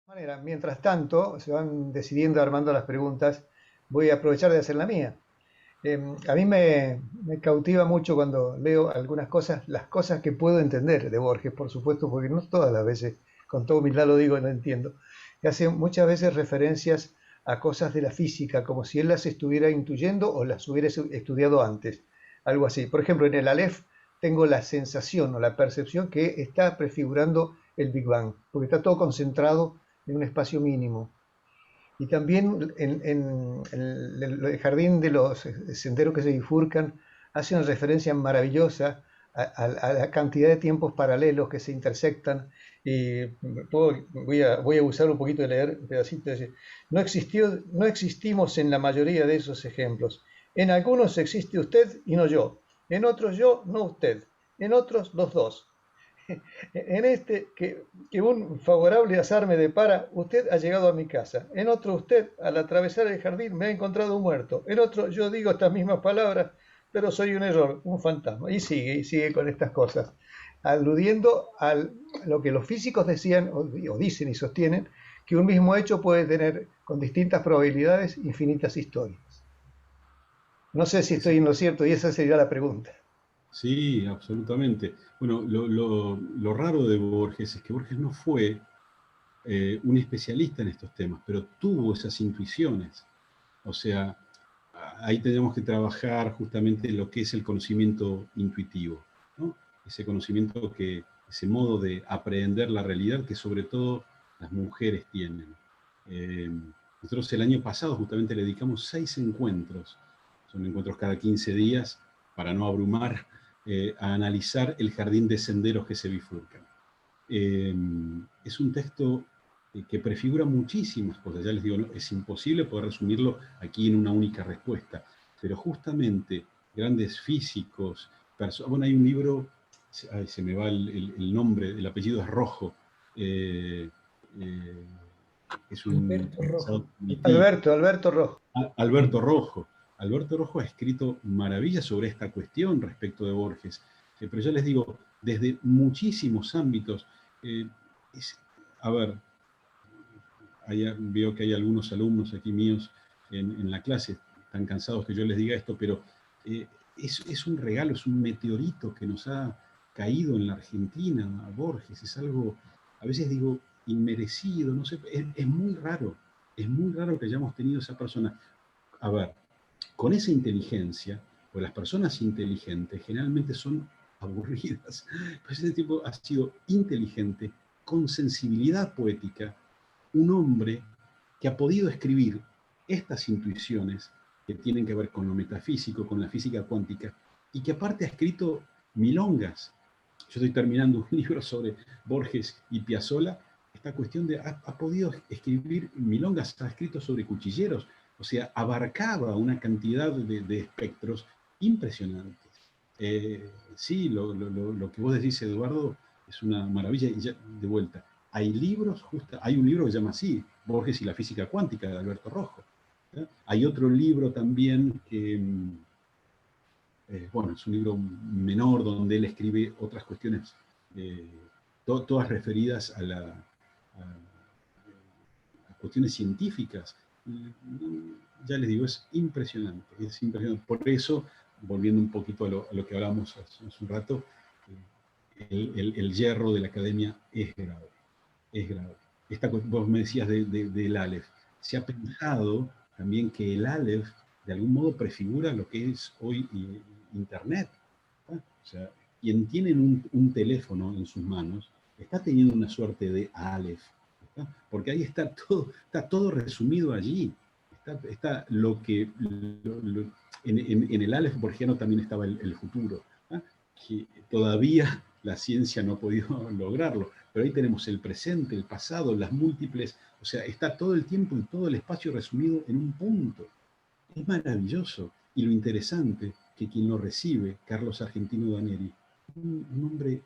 Manera, mientras tanto, se van decidiendo, armando las preguntas, voy a aprovechar de hacer la mía. A mí me cautiva mucho cuando leo algunas cosas, las cosas que puedo entender de Borges, por supuesto, porque no todas las veces, con toda humildad lo digo, no entiendo. Que hace muchas veces referencias a cosas de la física, como si él las estuviera intuyendo o las hubiera estudiado antes, algo así. Por ejemplo, en el Aleph tengo la sensación o la percepción que está prefigurando el Big Bang, porque está todo concentrado en un espacio mínimo. Y también en el jardín de los senderos que se bifurcan hace una referencia maravillosa a la cantidad de tiempos paralelos que se intersectan. Y voy a usar un poquito de leer un pedacito. Dice, no existimos en la mayoría de esos ejemplos. En algunos existe usted y no yo. En otros yo, no usted. En otros los dos. En este, que un favorable azar me depara, usted ha llegado a mi casa. En otro, usted, al atravesar el jardín, me ha encontrado muerto. En otro, yo digo estas mismas palabras, pero soy un error, un fantasma. Y sigue con estas cosas, aludiendo a lo que los físicos decían, o dicen y sostienen, que un mismo hecho puede tener, con distintas probabilidades, infinitas historias. No sé si estoy en lo cierto, y esa sería la pregunta. Sí, absolutamente. Bueno, lo raro de Borges es que Borges no fue un especialista en estos temas, pero tuvo esas intuiciones. O sea, ahí tenemos que trabajar justamente lo que es el conocimiento intuitivo, ¿no? Ese conocimiento ese modo de aprehender la realidad que sobre todo las mujeres tienen. Eh, Nosotros el año pasado justamente le dedicamos 6 encuentros, son encuentros cada 15 días, para no abrumar, a analizar el jardín de senderos que se bifurcan. Eh, es un texto que prefigura muchísimas cosas. Ya les digo, no, es imposible poder resumirlo aquí en una única respuesta. Pero justamente grandes físicos, bueno, hay un libro, ay, se me va el nombre, el apellido es Rojo, eh, eh, es un Alberto Rojo. pensador cognitivo, Alberto Rojo. Alberto Rojo. Alberto Rojo ha escrito maravillas sobre esta cuestión respecto de Borges. Pero ya les digo, desde muchísimos ámbitos, eh, es, a ver, veo que hay algunos alumnos aquí míos en la clase, están cansados que yo les diga esto, pero es un regalo, es un meteorito que nos ha caído en la Argentina a Borges. Es algo, a veces digo, inmerecido, no sé, es muy raro que hayamos tenido esa persona. A ver, con esa inteligencia, pues las personas inteligentes generalmente son aburridas. Pues ese tipo ha sido inteligente, con sensibilidad poética, un hombre que ha podido escribir estas intuiciones que tienen que ver con lo metafísico, con la física cuántica, y que aparte ha escrito milongas. Yo estoy terminando un libro sobre Borges y Piazzolla. Esta cuestión ha podido escribir milongas, ha escrito sobre cuchilleros, o sea, abarcaba una cantidad de espectros impresionantes. Sí, lo que vos decís, Eduardo, es una maravilla. Y ya, de vuelta, hay libros, hay un libro que se llama así, Borges y la física cuántica, de Alberto Rojo. ¿Ya? Hay otro libro también que, bueno, es un libro menor donde él escribe otras cuestiones, eh, todas referidas a cuestiones científicas. Ya les digo, es impresionante, es impresionante. Por eso, volviendo un poquito a lo que hablamos hace un rato, el hierro de la academia es grave, es grave. Vos me decías del Aleph. Se ha pensado también que el Aleph de algún modo prefigura lo que es hoy Internet. ¿Tá? O sea, quien tiene un teléfono en sus manos está teniendo una suerte de Aleph, ¿tá? Porque ahí está todo resumido allí. Está lo que en el Aleph borgiano también estaba el futuro, ¿tá? Que todavía la ciencia no ha podido lograrlo, pero ahí tenemos el presente, el pasado, las múltiples, o sea, está todo el tiempo y todo el espacio resumido en un punto. Es maravilloso. Y lo interesante, que quien lo recibe, Carlos Argentino Daneri, un hombre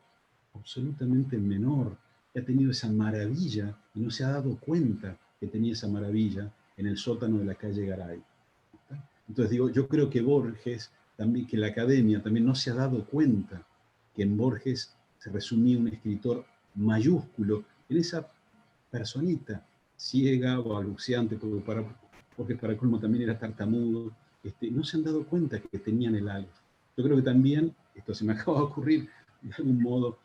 absolutamente menor, que ha tenido esa maravilla y no se ha dado cuenta que tenía esa maravilla en el sótano de la calle Garay. Entonces digo, yo creo que Borges, también, que la academia también no se ha dado cuenta que en Borges se resumía un escritor mayúsculo en esa personita ciega o balbuceante, porque para colmo también era tartamudo, no se han dado cuenta que tenían el Aleph. Yo creo que también, esto se me acaba de ocurrir de algún modo,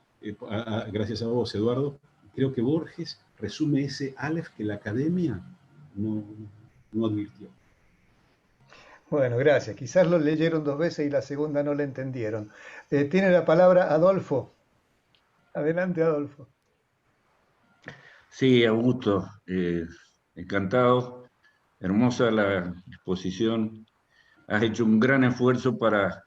gracias a vos, Eduardo, creo que Borges resume ese Aleph que la academia no advirtió. Bueno, gracias. Quizás lo leyeron 2 veces y la segunda no la entendieron. Tiene la palabra Adolfo. Adelante, Adolfo. Sí, Augusto, encantado. Hermosa la exposición. Has hecho un gran esfuerzo para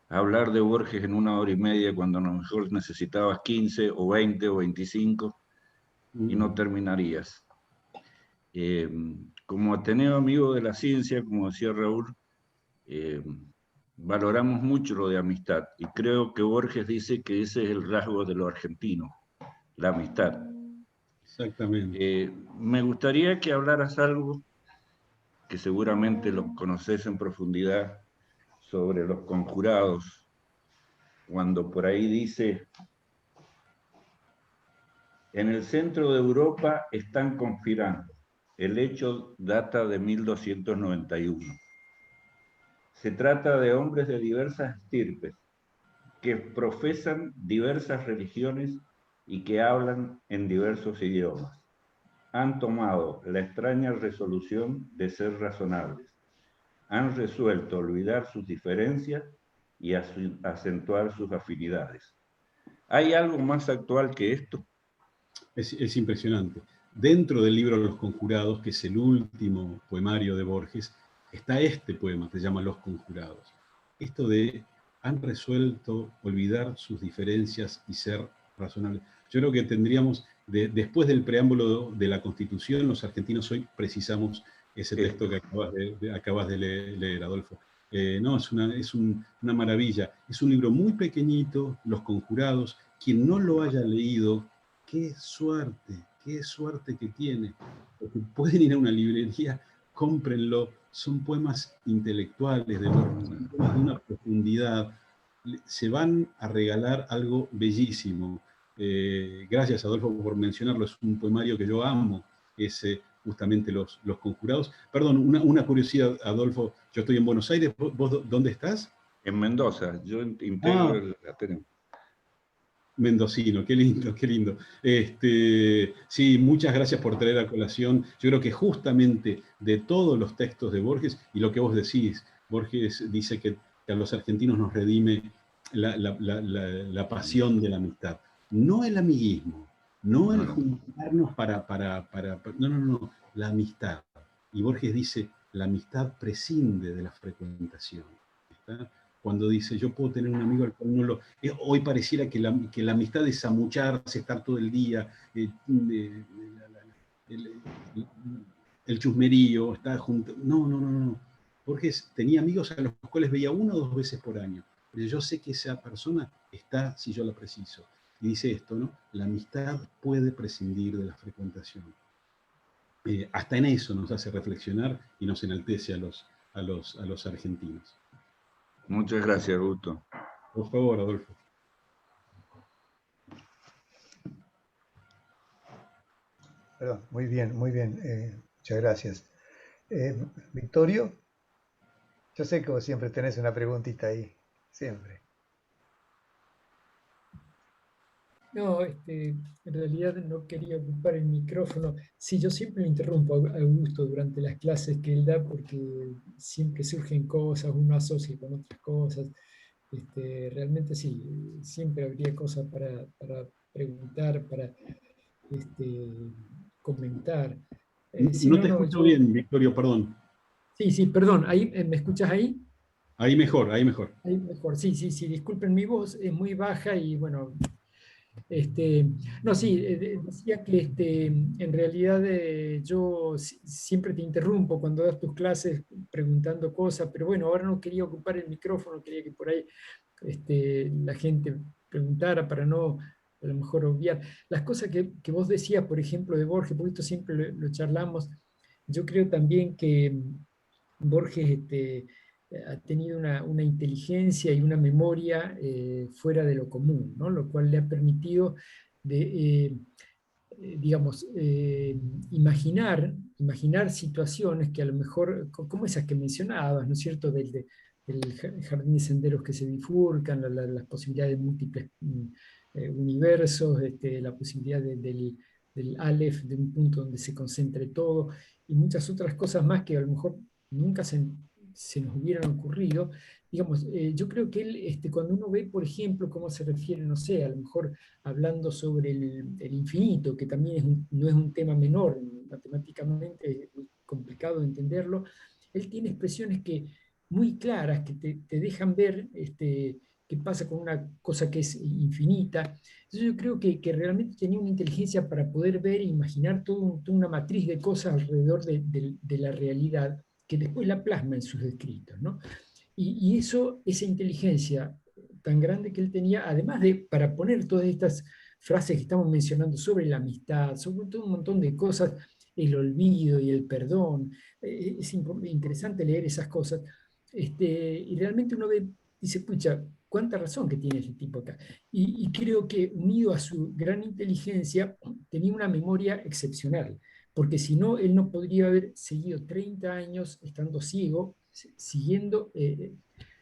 hablar de Borges en 1 hora y media cuando a lo mejor necesitabas 15 o 20 o 25 y no terminarías. Como Ateneo amigo de la ciencia, como decía Raúl, valoramos mucho lo de amistad y creo que Borges dice que ese es el rasgo de lo argentino, la amistad. Exactamente. Me gustaría que hablaras algo que seguramente lo conoces en profundidad sobre los conjurados, cuando por ahí dice: en el centro de Europa están conspirando. El hecho data de 1291. Se trata de hombres de diversas estirpes que profesan diversas religiones y que hablan en diversos idiomas. Han tomado la extraña resolución de ser razonables. Han resuelto olvidar sus diferencias y acentuar sus afinidades. ¿Hay algo más actual que esto? Es impresionante. Dentro del libro Los Conjurados, que es el último poemario de Borges, está este poema que se llama Los Conjurados. Esto de han resuelto olvidar sus diferencias y ser razonables. Yo creo que tendríamos, después del preámbulo de la Constitución, los argentinos hoy precisamos ese texto que acabas de leer, Adolfo. No, es una maravilla. Es un libro muy pequeñito, Los Conjurados. Quien no lo haya leído, qué suerte que tiene. Porque pueden ir a una librería, cómprenlo. Son poemas intelectuales de Borges, son poemas de una profundidad. Se van a regalar algo bellísimo. Gracias, Adolfo, por mencionarlo. Es un poemario que yo amo, es justamente los Conjurados. Perdón, una curiosidad, Adolfo. Yo estoy en Buenos Aires. ¿Vos dónde estás? En Mendoza. Yo integro el Ateneo. Mendocino, qué lindo, qué lindo. Sí, muchas gracias por traer a colación. Yo creo que justamente de todos los textos de Borges, y lo que vos decís, Borges dice que a los argentinos nos redime la pasión de la amistad. No el amiguismo, no el juntarnos no, la amistad. Y Borges dice, la amistad prescinde de la frecuentación. ¿Está? Cuando dice, yo puedo tener un amigo al cual no lo... hoy pareciera que la amistad es amucharse, estar todo el día, el chusmerío, estar junto... No. Borges tenía amigos a los cuales veía 1 o 2 veces por año. Pero yo sé que esa persona está si yo la preciso. Y dice esto, ¿no? La amistad puede prescindir de la frecuentación. Hasta en eso nos hace reflexionar y nos enaltece a los argentinos. Muchas gracias, Augusto. Por favor, Adolfo. Perdón, muy bien, muy bien. Muchas gracias. Victorio, yo sé que vos siempre tenés una preguntita ahí, siempre. No, en realidad no quería ocupar el micrófono. Sí, yo siempre lo interrumpo a Augusto durante las clases que él da porque siempre surgen cosas, uno asocia con otras cosas. Realmente sí, siempre habría cosas para preguntar, para comentar. Si No te no, escucho bien, Victorio, perdón. Sí, perdón, ahí, ¿me escuchas ahí? Ahí mejor, ahí mejor. Ahí mejor, sí, disculpen, mi voz es muy baja y bueno, no, sí, decía que en realidad yo siempre te interrumpo cuando das tus clases preguntando cosas, pero bueno, ahora no quería ocupar el micrófono, quería que por ahí la gente preguntara para no a lo mejor obviar. Las cosas que vos decías, por ejemplo, de Borges, porque esto siempre lo charlamos, yo creo también que Borges ha tenido una inteligencia y una memoria fuera de lo común, ¿no? Lo cual le ha permitido de, digamos, imaginar situaciones que a lo mejor, como esas que mencionabas, ¿no es cierto?, del jardín de senderos que se bifurcan, las posibilidades de múltiples universos, la posibilidad del Aleph, de un punto donde se concentre todo, y muchas otras cosas más que a lo mejor nunca se nos hubieran ocurrido. Digamos, yo creo que él, cuando uno ve, por ejemplo, cómo se refiere, no sé, a lo mejor hablando sobre el infinito, que también no es un tema menor, matemáticamente es muy complicado de entenderlo, él tiene expresiones muy claras que te dejan ver qué pasa con una cosa que es infinita. Entonces yo creo que realmente tenía una inteligencia para poder ver e imaginar toda una matriz de cosas alrededor de la realidad que después la plasma en sus escritos, ¿no? Y esa inteligencia tan grande que él tenía, además de para poner todas estas frases que estamos mencionando sobre la amistad, sobre todo un montón de cosas, el olvido y el perdón, es interesante leer esas cosas, y realmente uno ve, dice, pucha, cuánta razón que tiene ese tipo acá. Y creo que unido a su gran inteligencia, tenía una memoria excepcional, porque si no, él no podría haber seguido 30 años estando ciego,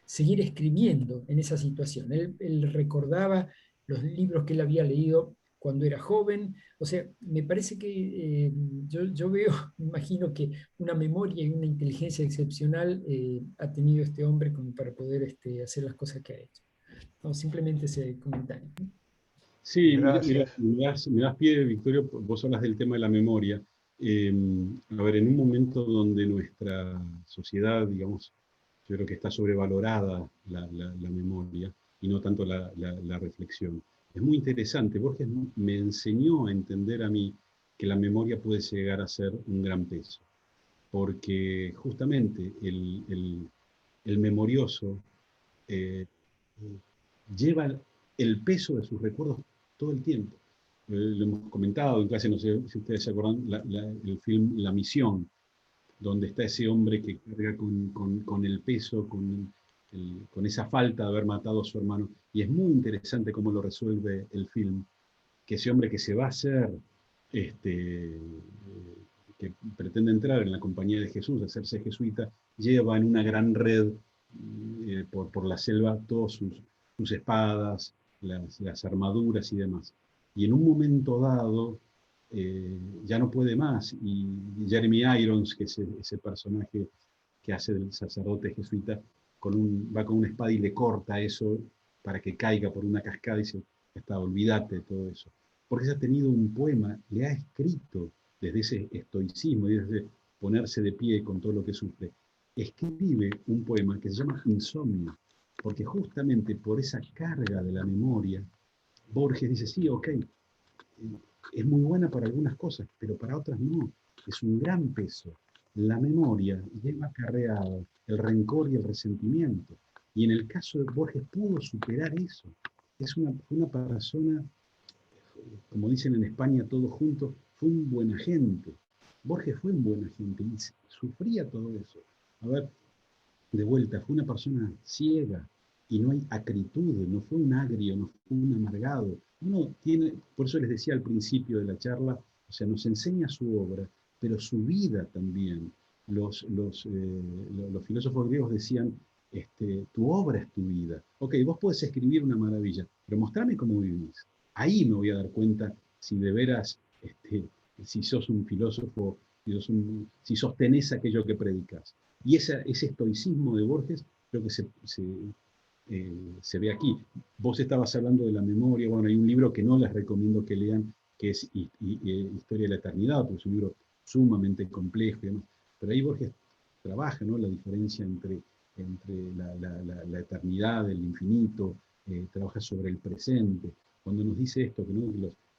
seguir escribiendo en esa situación. Él recordaba los libros que él había leído cuando era joven. O sea, me parece que yo veo, me imagino que una memoria y una inteligencia excepcional ha tenido este hombre como para poder hacer las cosas que ha hecho. No, simplemente ese comentario. Sí, mira, Gracias. me das pie, Victorio, vos hablas del tema de la memoria. Eh, a ver, en un momento donde nuestra sociedad, digamos, yo creo que está sobrevalorada la memoria y no tanto la reflexión. Es muy interesante. Borges me enseñó a entender a mí que la memoria puede llegar a ser un gran peso, porque justamente el memorioso eh, lleva el peso de sus recuerdos todo el tiempo. Lo hemos comentado en clase, no sé si ustedes se acuerdan, el film La Misión, donde está ese hombre que carga con el peso, con esa falta de haber matado a su hermano. Y es muy interesante cómo lo resuelve el film, que ese hombre que se va a hacer, que pretende entrar en la compañía de Jesús, hacerse jesuita, lleva en una gran red por la selva todas sus espadas, las armaduras y demás. Y en un momento dado, ya no puede más. Y Jeremy Irons, que es ese personaje que hace del sacerdote jesuita, va con una espada y le corta eso para que caiga por una cascada y dice, está, olvídate de todo eso. Porque se ha tenido un poema, le ha escrito desde ese estoicismo y desde ponerse de pie con todo lo que sufre. Escribe un poema que se llama Insomnio, porque justamente por esa carga de la memoria, Borges dice, sí, ok, es muy buena para algunas cosas, pero para otras no. Es un gran peso. La memoria lleva acarreado el rencor y el resentimiento. Y en el caso de Borges pudo superar eso. Es una persona, como dicen en España todos juntos, fue un buen agente. Borges fue un buen agente y sufría todo eso. A ver, de vuelta, fue una persona ciega y no hay acritud, no fue un agrio, no fue un amargado. Uno tiene, por eso les decía al principio de la charla, o sea, nos enseña su obra, pero su vida también. Los filósofos griegos decían, tu obra es tu vida. Ok, vos podés escribir una maravilla, pero mostrame cómo vivís. Ahí me voy a dar cuenta si de veras, si sos un filósofo, si sostenés aquello que predicas. Y ese estoicismo de Borges creo que se ve aquí. Vos estabas hablando de la memoria, bueno, hay un libro que no les recomiendo que lean, que es Historia de la Eternidad, porque es un libro sumamente complejo y demás. Pero ahí Borges trabaja, ¿no?, la diferencia entre la eternidad, el infinito, trabaja sobre el presente. Cuando nos dice esto,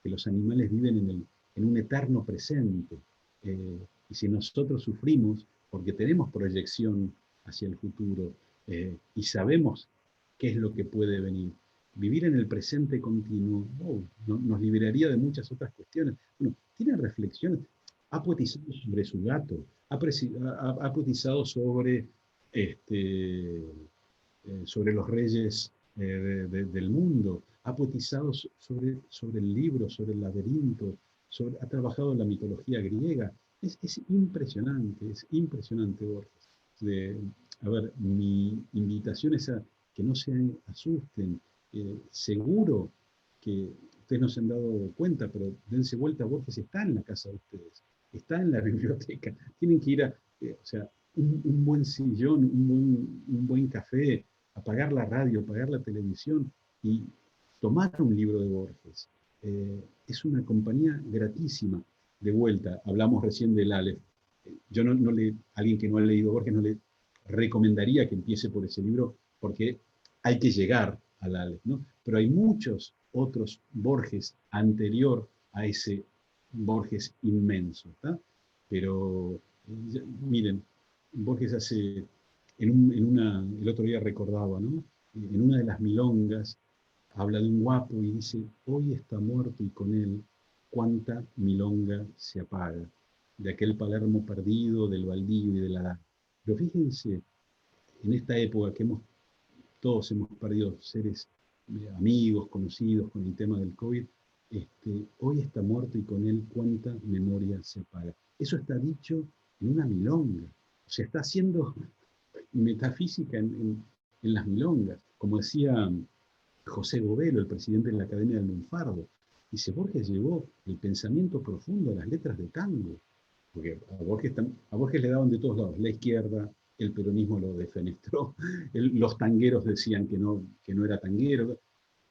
que los animales viven en un eterno presente, y si nosotros sufrimos, porque tenemos proyección hacia el futuro y sabemos qué es lo que puede venir. Vivir en el presente continuo nos liberaría de muchas otras cuestiones. Bueno, tiene reflexiones, ha poetizado sobre su gato, ha poetizado sobre los reyes del mundo, ha poetizado sobre el libro, sobre el laberinto, ha trabajado la mitología griega. Es impresionante Borges. A ver, mi invitación es a que no se asusten. Seguro que ustedes no se han dado cuenta, pero dense vuelta, Borges está en la casa de ustedes, está en la biblioteca. Tienen que ir a, o sea, un buen sillón, un buen café, apagar la radio, apagar la televisión y tomar un libro de Borges. Es una compañía gratísima. De vuelta, hablamos recién del Aleph. Yo alguien que no ha leído Borges no le recomendaría que empiece por ese libro porque hay que llegar al Aleph, ¿no? Pero hay muchos otros Borges anterior a ese Borges inmenso, ¿tá? Pero miren, Borges hace, el otro día recordaba, ¿no? En una de las milongas habla de un guapo y dice, hoy está muerto y con él cuánta milonga se apaga, de aquel Palermo perdido, del baldío y de la edad. Pero fíjense, en esta época que todos hemos perdido seres, amigos, conocidos con el tema del COVID, hoy está muerto y con él cuánta memoria se apaga. Eso está dicho en una milonga. O sea, está haciendo metafísica en las milongas. Como decía José Govelo, el presidente de la Academia del Lunfardo, dice, Borges llevó el pensamiento profundo a las letras de tango. Porque a Borges le daban de todos lados, la izquierda, el peronismo lo defenestró, los tangueros decían que no era tanguero,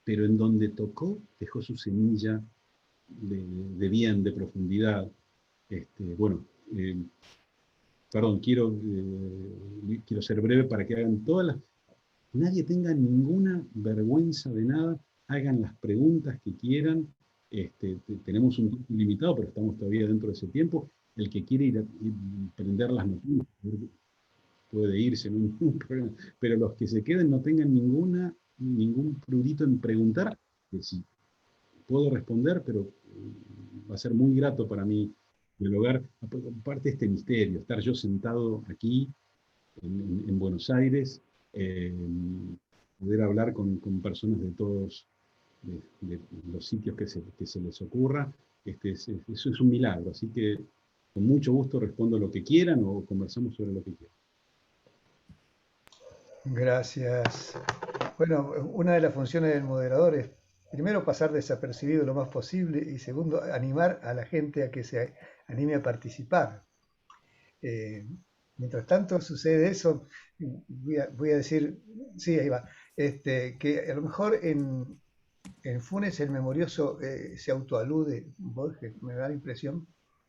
pero en donde tocó dejó su semilla de bien, de profundidad. Bueno, perdón, quiero ser breve para que hagan nadie tenga ninguna vergüenza de nada, hagan las preguntas que quieran. Tenemos un tiempo limitado, pero estamos todavía dentro de ese tiempo. El que quiere ir a prender las noticias puede irse, no hay ningún problema. Pero los que se queden no tengan ningún prurito en preguntar, que sí, puedo responder, pero va a ser muy grato para mí dialogar. Aparte de este misterio, estar yo sentado aquí en Buenos Aires, poder hablar con personas de todos de los sitios que se les ocurra, eso es un milagro. Así que con mucho gusto respondo lo que quieran o conversamos sobre lo que quieran. Gracias. Bueno, una de las funciones del moderador es, primero, pasar desapercibido lo más posible y segundo, animar a la gente a que se anime a participar. Mientras tanto sucede eso, voy a decir, sí, ahí va, que a lo mejor en Funes el memorioso se autoalude, Borges, me da la impresión,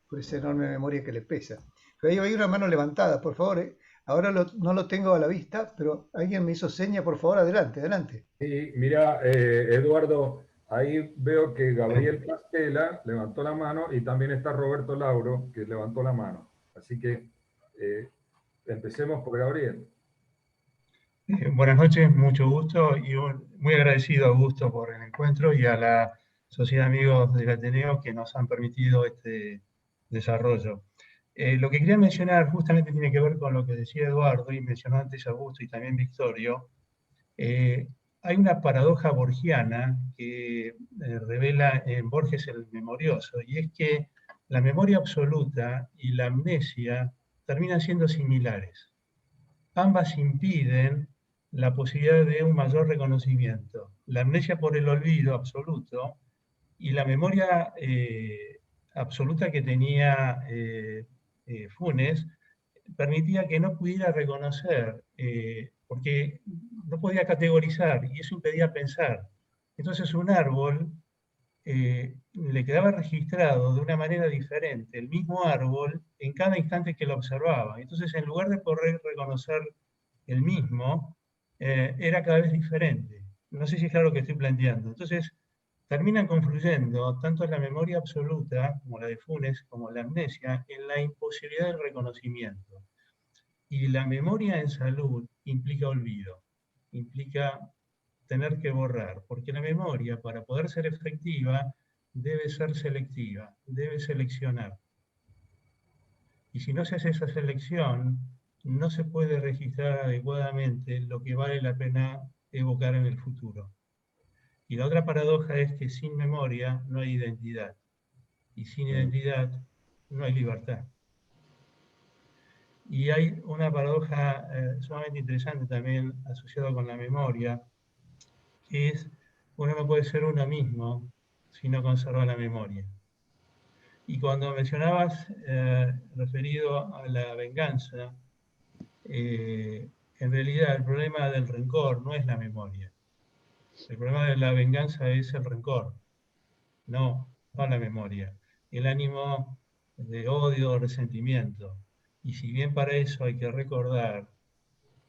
por esa enorme memoria que le pesa. Pero ahí hay una mano levantada, por favor. Ahora no lo tengo a la vista, pero alguien me hizo seña, por favor, adelante, adelante. Sí, mira, Eduardo, ahí veo que Gabriel Castela levantó la mano y también está Roberto Lauro, que levantó la mano. Así que empecemos por Gabriel. Buenas noches, mucho gusto y muy agradecido a Augusto por el encuentro y a la Sociedad de Amigos del Ateneo que nos han permitido este desarrollo. Lo que quería mencionar justamente tiene que ver con lo que decía Eduardo y mencionó antes Augusto y también Victorio. Hay una paradoja borgiana que revela en Borges el Memorioso, y es que la memoria absoluta y la amnesia terminan siendo similares. Ambas impiden la posibilidad de un mayor reconocimiento. La amnesia por el olvido absoluto y la memoria absoluta que tenía Funes permitía que no pudiera reconocer, porque no podía categorizar y eso impedía pensar. Entonces un árbol le quedaba registrado de una manera diferente, el mismo árbol, en cada instante que lo observaba. Entonces, en lugar de poder reconocer el mismo, era cada vez diferente. No sé si es claro lo que estoy planteando. Entonces, terminan confluyendo tanto la memoria absoluta, como la de Funes, como la amnesia, en la imposibilidad del reconocimiento. Y la memoria en salud implica olvido, implica tener que borrar, porque la memoria, para poder ser efectiva, debe ser selectiva, debe seleccionar. Y si no se hace esa selección, no se puede registrar adecuadamente lo que vale la pena evocar en el futuro. Y la otra paradoja es que sin memoria no hay identidad. Y sin identidad no hay libertad. Y hay una paradoja sumamente interesante también asociada con la memoria, que es, uno no puede ser uno mismo si no conserva la memoria. Y cuando mencionabas, referido a la venganza, en realidad el problema del rencor no es la memoria. El problema de la venganza es el rencor, no la memoria. El ánimo de odio o resentimiento. Y si bien para eso hay que recordar,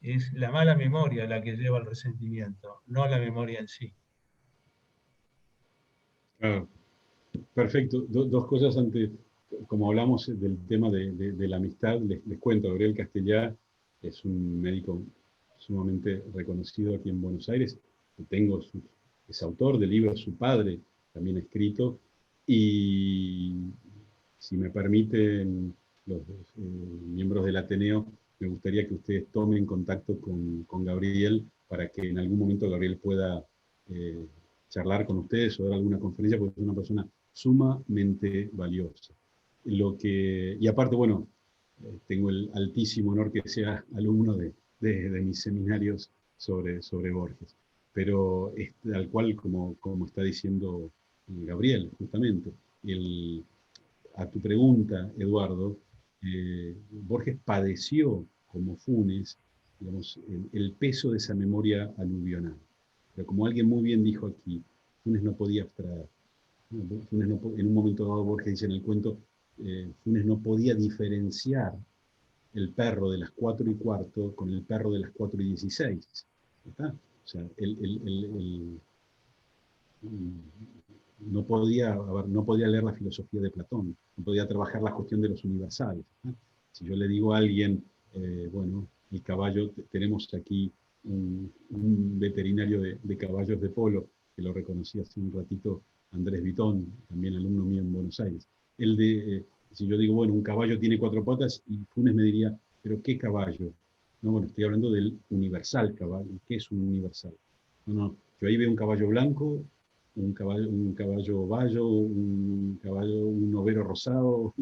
es la mala memoria la que lleva al resentimiento, no la memoria en sí. Claro. Perfecto. Dos cosas antes, como hablamos del tema de la amistad, les cuento, Gabriel Castellá es un médico sumamente reconocido aquí en Buenos Aires. Es autor de libros, su padre también ha escrito, y si me permiten los miembros del Ateneo, me gustaría que ustedes tomen contacto con Gabriel para que en algún momento Gabriel pueda charlar con ustedes o dar alguna conferencia, porque es una persona sumamente valiosa. Y aparte, bueno, tengo el altísimo honor que sea alumno de mis seminarios sobre Borges. Pero es tal cual como está diciendo Gabriel, justamente. A tu pregunta, Eduardo, Borges padeció, como Funes, digamos, el peso de esa memoria aluvional. Pero como alguien muy bien dijo aquí, Funes no podía abstraer. Funes en un momento dado, Borges dice en el cuento, Funes no podía diferenciar el perro de las 4:15 con el perro de las 4:16. ¿Está? O sea, no podía leer la filosofía de Platón, no podía trabajar la cuestión de los universales. ¿No? Si yo le digo a alguien, bueno, el caballo, tenemos aquí un veterinario de caballos de polo, que lo reconocí hace un ratito, Andrés Vitón, también alumno mío en Buenos Aires. Si yo digo, bueno, un caballo tiene 4 patas, y Funes me diría, ¿pero qué caballo? No, bueno, estoy hablando del universal caballo. ¿Qué es un universal? No, yo ahí veo un caballo blanco, un caballo bayo, un overo rosado.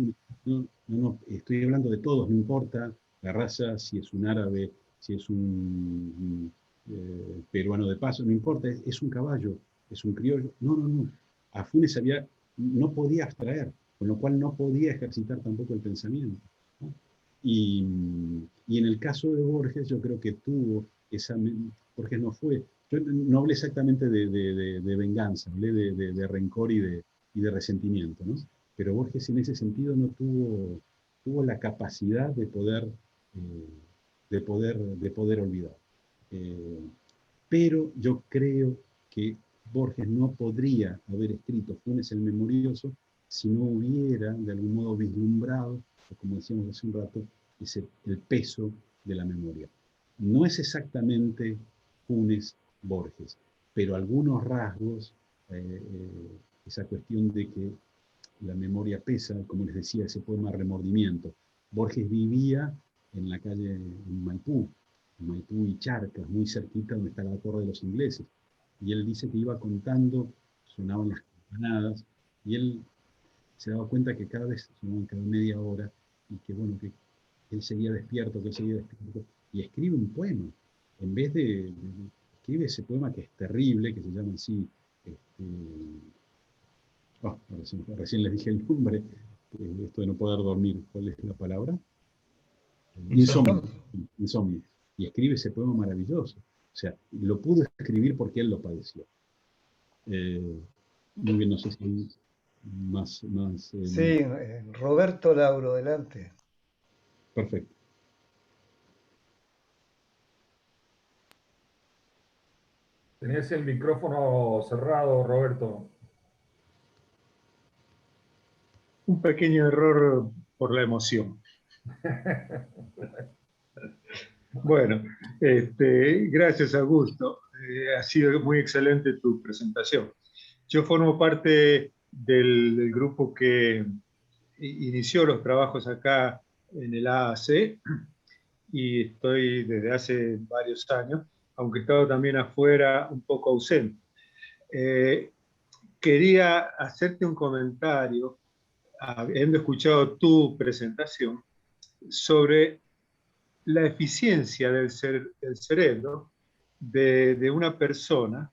No, estoy hablando de todos, no importa la raza, si es un árabe, si es un peruano de paso, no importa, es un caballo, es un criollo. No. A Funes no podía abstraer, con lo cual no podía ejercitar tampoco el pensamiento, ¿no? Y en el caso de Borges, yo creo que tuvo Borges no fue. Yo no hablé exactamente de venganza, hablé de rencor y de resentimiento, ¿no? Pero Borges en ese sentido no tuvo la capacidad de poder olvidar. Pero yo creo que Borges no podría haber escrito Funes el Memorioso si no hubiera de algún modo vislumbrado, como decíamos hace un rato, el peso de la memoria. No es exactamente Funes Borges, pero algunos rasgos, esa cuestión de que la memoria pesa, como les decía, ese poema Remordimiento. Borges vivía en la calle en Maipú y Charcas, muy cerquita donde está la Torre de los Ingleses. Y él dice que iba contando, sonaban las campanadas, y él se daba cuenta que cada vez sonaban cada media hora, y que bueno, que él seguía despierto, y escribe un poema. En vez escribe ese poema que es terrible, que se llama así, recién les dije el nombre, esto de no poder dormir, ¿cuál es la palabra? Insomnio. Insomnio. Y escribe ese poema maravilloso. O sea, lo pudo escribir porque él lo padeció. Muy bien, no sé si hay más. Sí, Roberto Lauro, adelante. Perfecto. Tenés el micrófono cerrado, Roberto. Un pequeño error por la emoción. Bueno, gracias, Augusto. Ha sido muy excelente tu presentación. Yo formo parte del grupo que inició los trabajos acá en el AAC y estoy desde hace varios años, aunque he estado también afuera un poco ausente. Quería hacerte un comentario habiendo escuchado tu presentación, sobre la eficiencia del cerebro de una persona,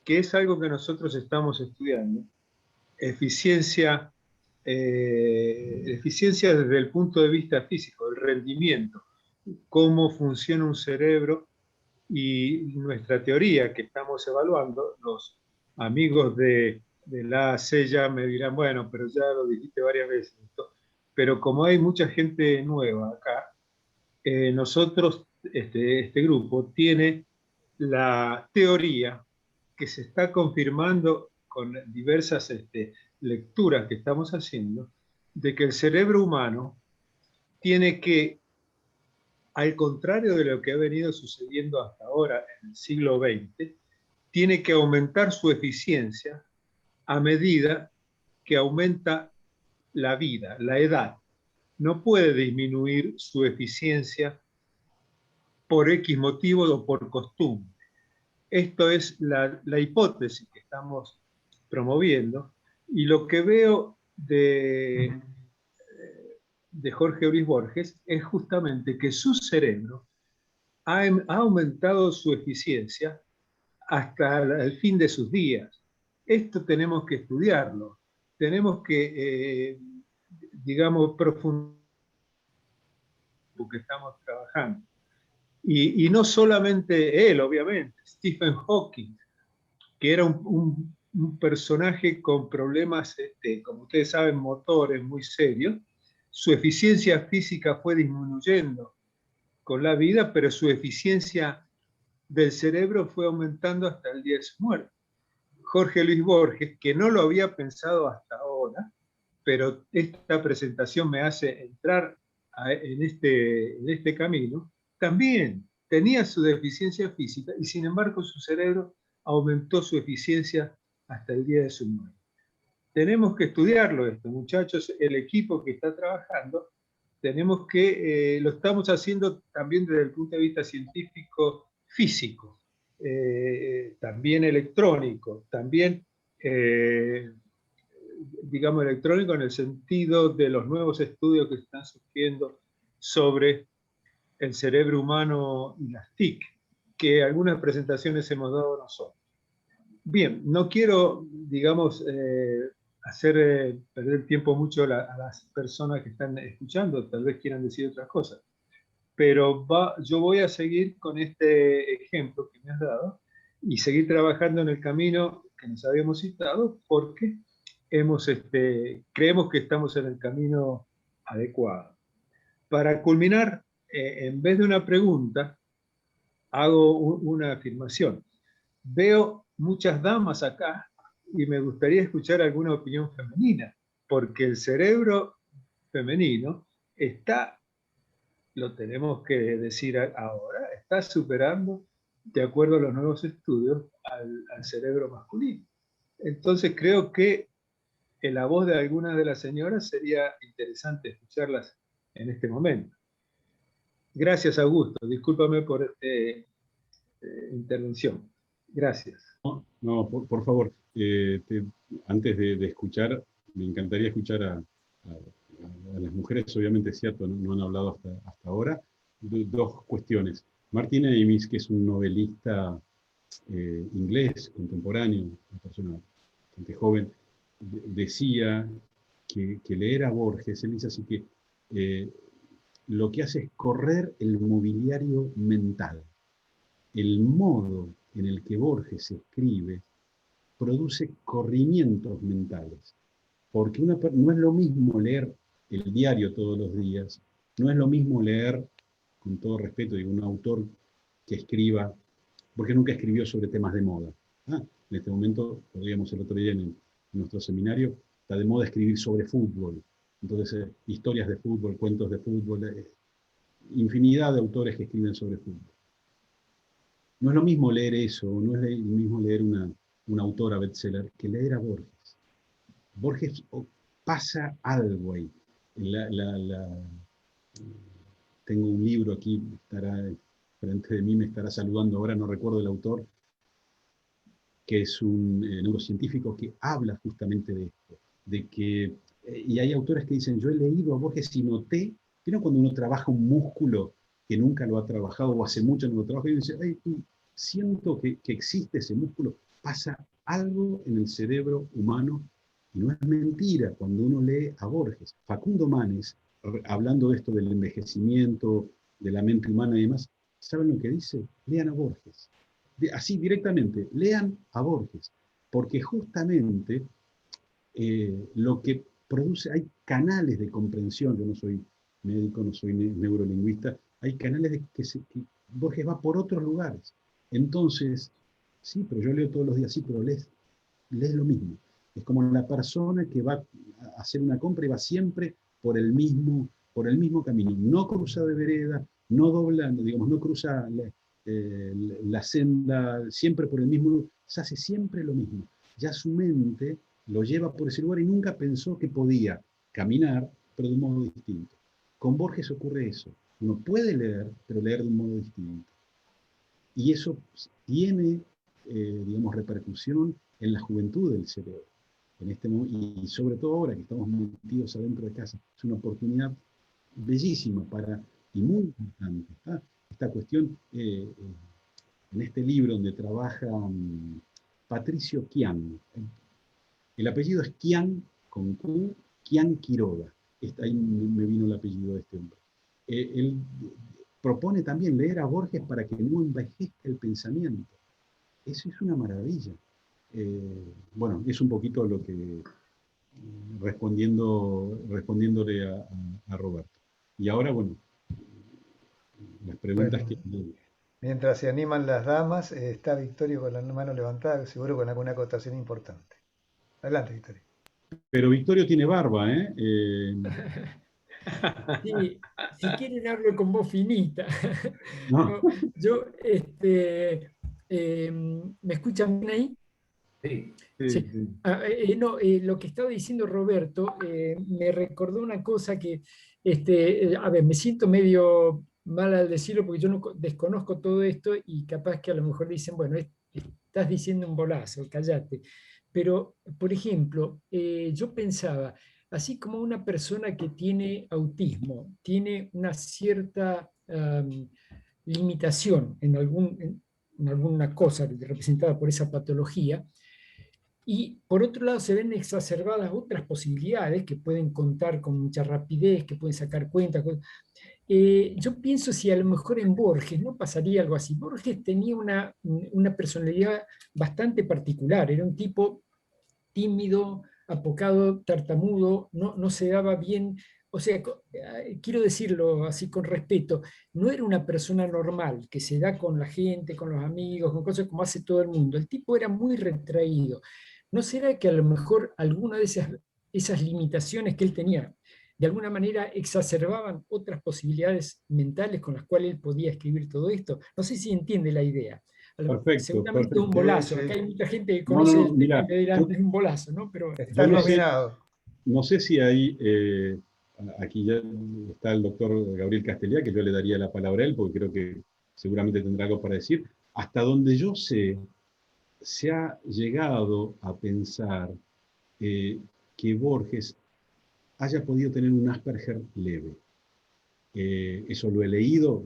que es algo que nosotros estamos estudiando. Eficiencia desde el punto de vista físico, el rendimiento, cómo funciona un cerebro, y nuestra teoría que estamos evaluando. Los amigos de la AC ya me dirán, bueno, pero ya lo dijiste varias veces esto. Pero como hay mucha gente nueva acá, nosotros, este grupo tiene la teoría que se está confirmando con diversas lecturas que estamos haciendo, de que el cerebro humano tiene que, al contrario de lo que ha venido sucediendo hasta ahora en el siglo XX, tiene que aumentar su eficiencia a medida que aumenta la vida, la edad. No puede disminuir su eficiencia por X motivo o por costumbre. Esto es la hipótesis que estamos promoviendo, y lo que veo de Jorge Luis Borges es justamente que su cerebro ha aumentado su eficiencia hasta el fin de sus días. Esto tenemos que estudiarlo, tenemos que, digamos, profundizar porque estamos trabajando. Y no solamente él, obviamente, Stephen Hawking, que era un personaje con problemas, como ustedes saben, motores muy serios. Su eficiencia física fue disminuyendo con la vida, pero su eficiencia del cerebro fue aumentando hasta el día de su muerte. Jorge Luis Borges, que no lo había pensado hasta ahora, pero esta presentación me hace entrar en este camino, también tenía su deficiencia física y sin embargo su cerebro aumentó su eficiencia hasta el día de su muerte. Tenemos que estudiarlo esto, muchachos, el equipo que está trabajando, tenemos que, lo estamos haciendo también desde el punto de vista científico físico, también electrónico, también, digamos, electrónico en el sentido de los nuevos estudios que están surgiendo sobre el cerebro humano y las TIC, que algunas presentaciones hemos dado nosotros. Bien, no quiero, digamos, hacer perder el tiempo mucho a las personas que están escuchando, tal vez quieran decir otras cosas, pero yo voy a seguir con este ejemplo que me has dado y seguir trabajando en el camino que nos habíamos citado, porque creemos que estamos en el camino adecuado. Para culminar, en vez de una pregunta, hago una afirmación. Veo muchas damas acá y me gustaría escuchar alguna opinión femenina, porque el cerebro femenino está, lo tenemos que decir ahora, está superando, de acuerdo a los nuevos estudios, al cerebro masculino. Entonces creo que la voz de algunas de las señoras sería interesante escucharlas en este momento. Gracias, Augusto. Discúlpame por esta intervención. Gracias. No, por favor, antes de escuchar, me encantaría escuchar a las mujeres, obviamente es cierto, no han hablado hasta ahora. Dos cuestiones. Martin Amis, que es un novelista inglés, contemporáneo, una persona bastante joven, decía que leer a Borges, él dice así que lo que hace es correr el mobiliario mental. El modo en el que Borges escribe produce corrimientos mentales, porque no es lo mismo leer el diario todos los días, no es lo mismo leer, con todo respeto, digo, un autor que escriba, porque nunca escribió sobre temas de moda. En este momento, lo veíamos el otro día en nuestro seminario, está de moda escribir sobre fútbol, entonces historias de fútbol, cuentos de fútbol, infinidad de autores que escriben sobre fútbol. No es lo mismo leer eso, no es lo mismo leer una autora bestseller que leer a Borges. Borges pasa algo ahí. Tengo un libro aquí, estará frente de mí, me estará saludando ahora, no recuerdo el autor, que es un neurocientífico que habla justamente de esto, de que y hay autores que dicen, yo he leído a Borges y noté, ¿vieron cuando uno trabaja un músculo que nunca lo ha trabajado o hace mucho no lo trabaja? Y dice, ay, siento que existe ese músculo, pasa algo en el cerebro humano, y no es mentira cuando uno lee a Borges. Facundo Manes, hablando de esto del envejecimiento, de la mente humana y demás, ¿saben lo que dice? Lean a Borges. Así directamente, lean a Borges, porque justamente lo que produce, hay canales de comprensión, yo no soy médico, no soy neurolingüista, hay canales que Borges va por otros lugares. Entonces, sí, pero yo leo todos los días, sí, pero lees lo mismo. Es como la persona que va a hacer una compra y va siempre por el mismo camino. No cruza de vereda, no dobla, digamos, no cruza la senda, siempre por el mismo, se hace siempre lo mismo. Ya su mente lo lleva por ese lugar y nunca pensó que podía caminar, pero de un modo distinto. Con Borges ocurre eso. Uno puede leer, pero leer de un modo distinto. Y eso tiene, digamos, repercusión en la juventud del cerebro. Y sobre todo ahora que estamos metidos adentro de casa. Es una oportunidad bellísima y muy importante. Esta cuestión, en este libro donde trabaja Patricio Quian. El apellido es Quian, con Q, Quian Quiroga. Ahí me vino el apellido de este hombre. Él propone también leer a Borges para que no envejezca el pensamiento. Eso es una maravilla. Bueno, es un poquito lo que respondiéndole a Roberto. Y ahora, bueno, las preguntas Bueno, que... mientras se animan las damas, está Victorio con la mano levantada, seguro con alguna acotación importante. Adelante, Victorio. Pero Victorio tiene barba, ¿eh? Sí, si quieren hablo con voz finita. No. No, yo, ¿me escuchan bien ahí? Sí. Sí. Sí, sí. No, lo que estaba diciendo Roberto me recordó una cosa que, a ver, me siento medio mal al decirlo porque yo no desconozco todo esto y capaz que a lo mejor dicen, bueno, estás diciendo un bolazo, cállate. Pero, por ejemplo, yo pensaba, así como una persona que tiene autismo, tiene una cierta limitación en alguna cosa representada por esa patología, y por otro lado se ven exacerbadas otras posibilidades que pueden contar con mucha rapidez, que pueden sacar cuentas. Yo pienso si a lo mejor en Borges no pasaría algo así. Borges tenía una personalidad bastante particular, era un tipo tímido, apocado, tartamudo, no se daba bien, o sea, quiero decirlo así con respeto, no era una persona normal que se da con la gente, con los amigos, con cosas como hace todo el mundo. El tipo era muy retraído. ¿No será que a lo mejor alguna de esas limitaciones que él tenía de alguna manera exacerbaban otras posibilidades mentales con las cuales él podía escribir todo esto? No sé si entiende la idea. Perfecto, Seguramente es un perfecto. Sí, bolazo. Acá sí, hay mucha gente que No, no, conoce no, el tema y mira, me dirán, es un bolazo, ¿no? Pero está yo no sé, iluminado. no sé si ahí, aquí ya está el doctor Gabriel Castellá, que yo le daría la palabra a él, porque creo que seguramente tendrá algo para decir. Hasta donde yo sé, se ha llegado a pensar que Borges haya podido tener un Asperger leve. Eso lo he leído,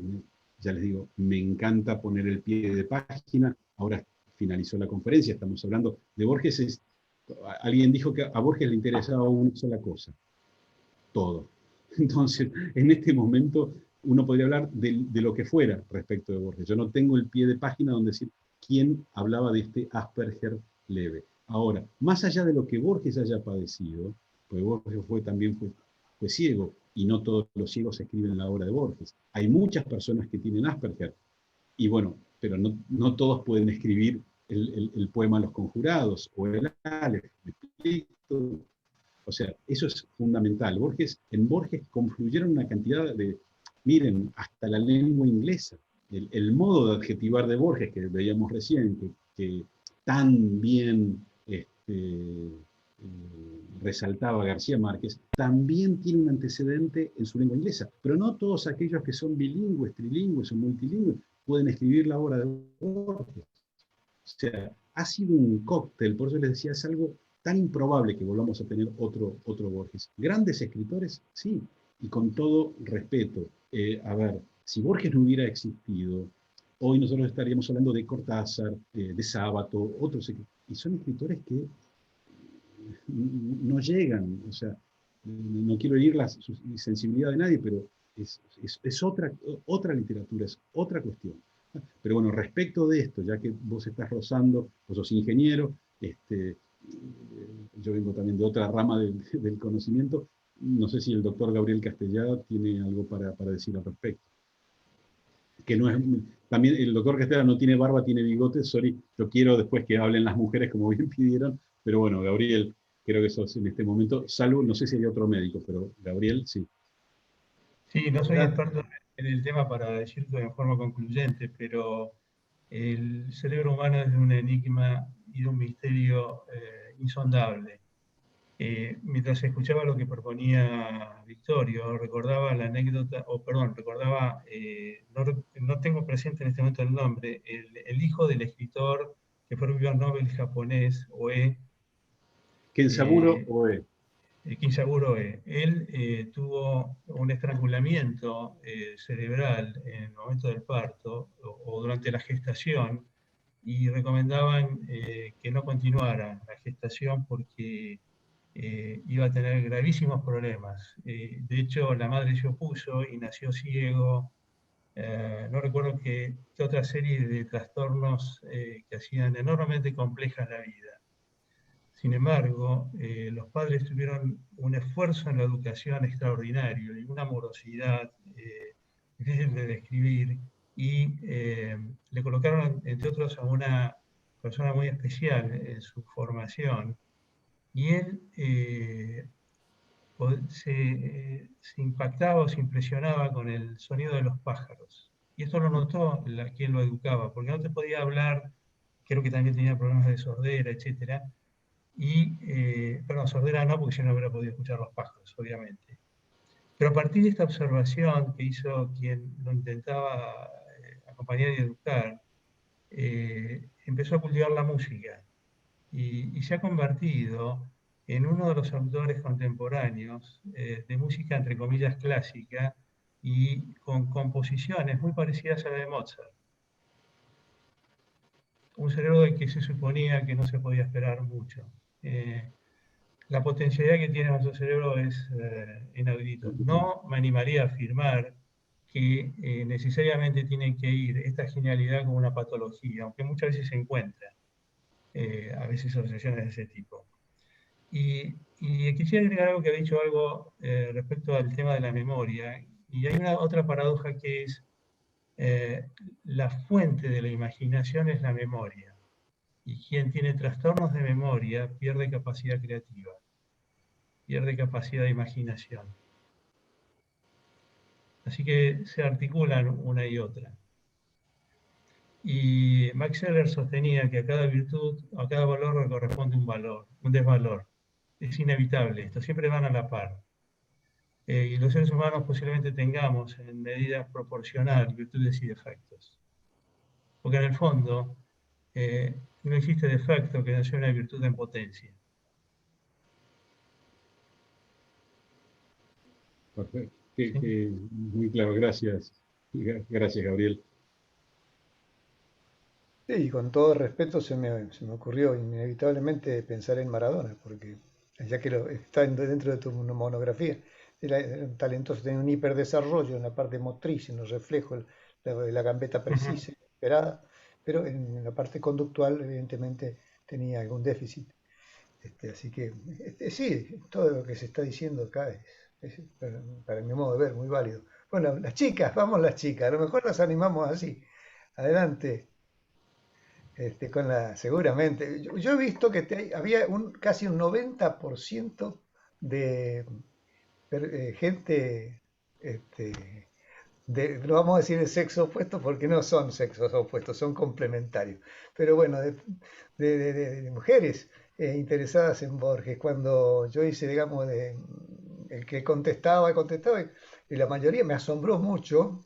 ya les digo, me encanta poner el pie de página. Ahora finalizó la conferencia, estamos hablando de Borges. Alguien dijo que a Borges le interesaba una sola cosa, todo. Entonces, en este momento uno podría hablar de lo que fuera respecto de Borges. Yo no tengo el pie de página donde decir quién hablaba de este Asperger leve. Ahora, más allá de lo que Borges haya padecido, pues Borges también fue ciego, y no todos los ciegos escriben la obra de Borges. Hay muchas personas que tienen Asperger, y bueno, pero no todos pueden escribir el poema Los Conjurados o el Aleph. O sea, eso es fundamental. En Borges confluyeron una cantidad miren, hasta la lengua inglesa. El modo de adjetivar de Borges, que veíamos recién, que tan bien resaltaba García Márquez, también tiene un antecedente en su lengua inglesa. Pero no todos aquellos que son bilingües, trilingües o multilingües pueden escribir la obra de Borges. O sea, ha sido un cóctel, por eso les decía, es algo tan improbable que volvamos a tener otro Borges. Grandes escritores, sí, y con todo respeto. A ver, si Borges no hubiera existido, hoy nosotros estaríamos hablando de Cortázar, de Sábato, otros, y son escritores que no llegan, o sea, no quiero herir la sensibilidad de nadie, pero es otra literatura, es otra cuestión. Pero bueno, respecto de esto, ya que vos estás rozando, vos sos ingeniero, yo vengo también de otra rama del conocimiento, no sé si el doctor Gabriel Castellada tiene algo para decir al respecto. Que no es, también el doctor Castellada no tiene barba, tiene bigote, sorry, yo quiero después que hablen las mujeres como bien pidieron, pero bueno, Gabriel, creo que sos en este momento, salvo, no sé si hay otro médico, pero Gabriel, sí. Sí, no soy Adelante. experto en el tema para decirlo de forma concluyente, pero el cerebro humano es de un enigma y de un misterio insondable. Mientras escuchaba lo que proponía Victorio, recordaba la anécdota, o perdón, recordaba, no tengo presente en este momento el nombre, el hijo del escritor que fue premio Nobel japonés, Oe, Kensaburo eh, Oe. Kinsaguro Oe. Él tuvo un estrangulamiento cerebral en el momento del parto o durante la gestación y recomendaban que no continuara la gestación porque iba a tener gravísimos problemas. De hecho, la madre se opuso y nació ciego. No recuerdo qué otra serie de trastornos que hacían enormemente compleja la vida. Sin embargo, los padres tuvieron un esfuerzo en la educación extraordinario y una amorosidad difícil de describir y le colocaron, entre otros, a una persona muy especial en su formación y él se impactaba o se impresionaba con el sonido de los pájaros. Y esto lo notó quien lo educaba, porque no te podía hablar, creo que también tenía problemas de sordera, etc. Perdón, sordera no, porque si no hubiera podido escuchar los pájaros, obviamente. Pero a partir de esta observación que hizo quien lo intentaba acompañar y educar, empezó a cultivar la música y se ha convertido en uno de los autores contemporáneos de música, entre comillas, clásica y con composiciones muy parecidas a la de Mozart. Un cerebro del que se suponía que no se podía esperar mucho. La potencialidad que tiene nuestro cerebro es inaudito. No me animaría a afirmar que necesariamente tiene que ir esta genialidad como una patología, aunque muchas veces se encuentra, a veces asociaciones de ese tipo. Y quisiera agregar algo que ha dicho algo respecto al tema de la memoria. Y hay una otra paradoja que es la fuente de la imaginación es la memoria. Y quien tiene trastornos de memoria pierde capacidad creativa, pierde capacidad de imaginación. Así que se articulan una y otra. Y Max Scheler sostenía que a cada virtud, a cada valor le corresponde un valor, un desvalor. Es inevitable esto, siempre van a la par. Y los seres humanos posiblemente tengamos en medida proporcional virtudes y defectos. Porque en el fondo no existe defecto que no sea una virtud en potencia. Perfecto. ¿Sí? Muy claro, gracias. Gracias, Gabriel. Sí, y con todo respeto se me ocurrió inevitablemente pensar en Maradona, porque ya que está dentro de tu monografía, era un talentoso, tenía un hiperdesarrollo en la parte motriz, en los reflejos, la gambeta precisa, esperada, pero en la parte conductual evidentemente tenía algún déficit. Así que sí, todo lo que se está diciendo acá para mi modo de ver, muy válido. Bueno, las chicas, vamos las chicas, a lo mejor las animamos así. Adelante. Seguramente. Yo he visto que había casi un 90% de gente, este, lo vamos a decir de sexo opuesto porque no son sexos opuestos, son complementarios. Pero bueno, de mujeres interesadas en Borges. Cuando yo hice, digamos, el que contestaba, y la mayoría me asombró mucho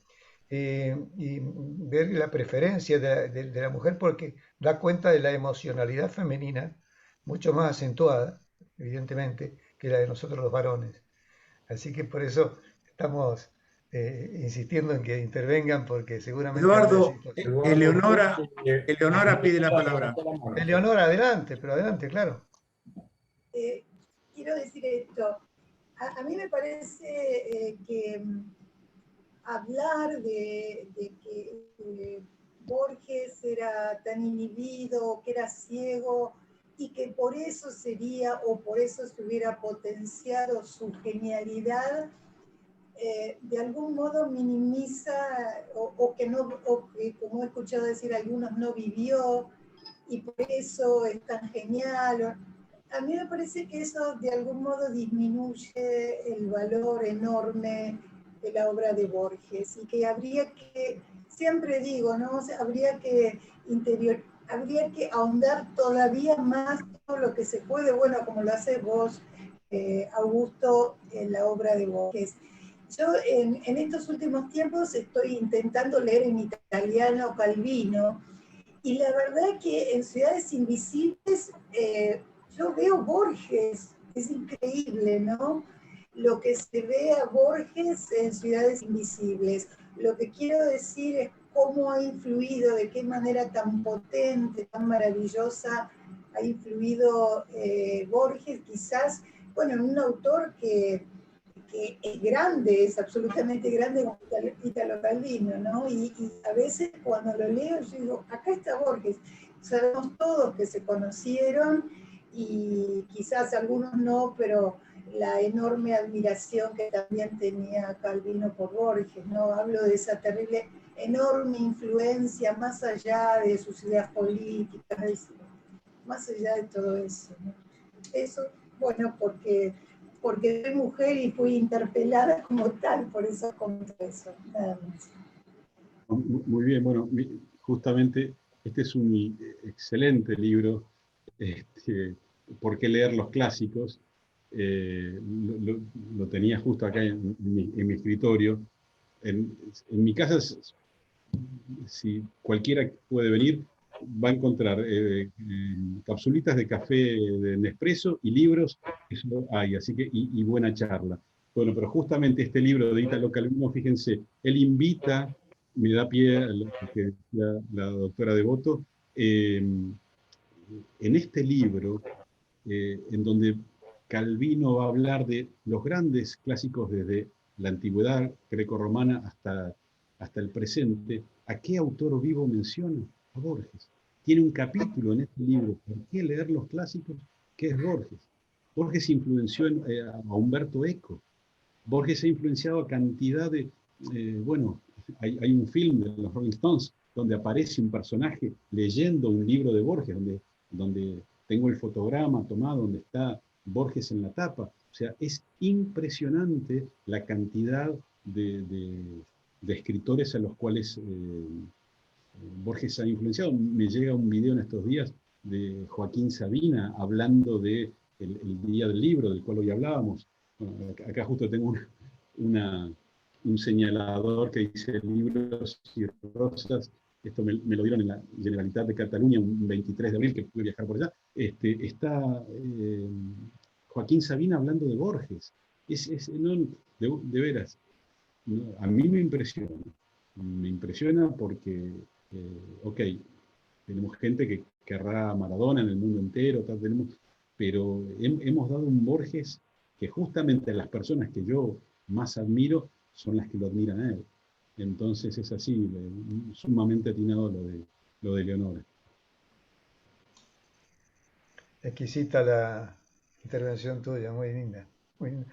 y ver la preferencia de la mujer porque da cuenta de la emocionalidad femenina mucho más acentuada, evidentemente, que la de nosotros los varones. Así que por eso estamos insistiendo en que intervengan, porque seguramente van a decir Eduardo, cosas. Eduardo, Eleonora, Eleonora pide la palabra. levantó la mano, sí. Eleonora, adelante, pero adelante, claro. Eh, quiero decir esto. A mí me parece que hablar de que Borges era tan inhibido, que era ciego, y que por eso sería o por eso se hubiera potenciado su genialidad, de algún modo minimiza o que no, o que, como he escuchado decir algunos, no vivió y por eso es tan genial. A mí me parece que eso de algún modo disminuye el valor enorme de la obra de Borges y que habría que, siempre digo, ¿no? O sea, habría que ahondar todavía más todo lo que se puede, bueno, como lo hace vos, Augusto, en la obra de Borges. Yo en estos últimos tiempos estoy intentando leer en italiano Calvino, y la verdad que en Ciudades Invisibles yo veo Borges, es increíble, ¿no? Lo que se ve a Borges en Ciudades Invisibles. Lo que quiero decir es cómo ha influido, de qué manera tan potente, tan maravillosa ha influido Borges, quizás, bueno, en un autor que es grande, es absolutamente grande como Italo Calvino, ¿no? Y a veces cuando lo leo yo digo, acá está Borges. Sabemos todos que se conocieron y quizás algunos no, pero la enorme admiración que también tenía Calvino por Borges, ¿no? Hablo de esa terrible, enorme influencia más allá de sus ideas políticas, más allá de todo eso, ¿no? Eso, bueno, porque soy mujer y fui interpelada como tal, por eso comento eso, nada más. Muy bien, bueno, justamente este es un excelente libro, ¿por qué leer los clásicos? Lo tenía justo acá en mi escritorio. En mi casa, si cualquiera puede venir, va a encontrar capsulitas de café de Nespresso y libros, eso hay, así que, y buena charla. Bueno, pero justamente este libro de Italo Calvino, fíjense, él invita, me da pie a lo que decía la doctora Devoto, en este libro, en donde Calvino va a hablar de los grandes clásicos desde la antigüedad grecorromana hasta el presente, ¿a qué autor vivo menciona? A Borges. Tiene un capítulo en este libro, ¿por qué leer los clásicos? ¿Qué es Borges? Borges influenció a Humberto Eco. Borges ha influenciado a cantidad de, bueno, hay un film de los Rolling Stones donde aparece un personaje leyendo un libro de Borges, donde tengo el fotograma tomado, donde está Borges en la tapa. O sea, es impresionante la cantidad de escritores a los cuales Borges ha influenciado. Me llega un video en estos días de Joaquín Sabina hablando de el Día del Libro, del cual hoy hablábamos. Bueno, acá justo tengo un señalador que dice libros y rosas. Esto me lo dieron en la Generalitat de Cataluña un 23 de abril, que pude viajar por allá. Está Joaquín Sabina hablando de Borges. No, de veras, no, a mí me impresiona. Me impresiona porque, ok, tenemos gente que querrá a Maradona en el mundo entero, tal, pero hemos dado un Borges que justamente las personas que yo más admiro son las que lo admiran a él. Entonces es así, sumamente atinado lo de Leonora. Exquisita la intervención tuya, muy linda. Muy linda.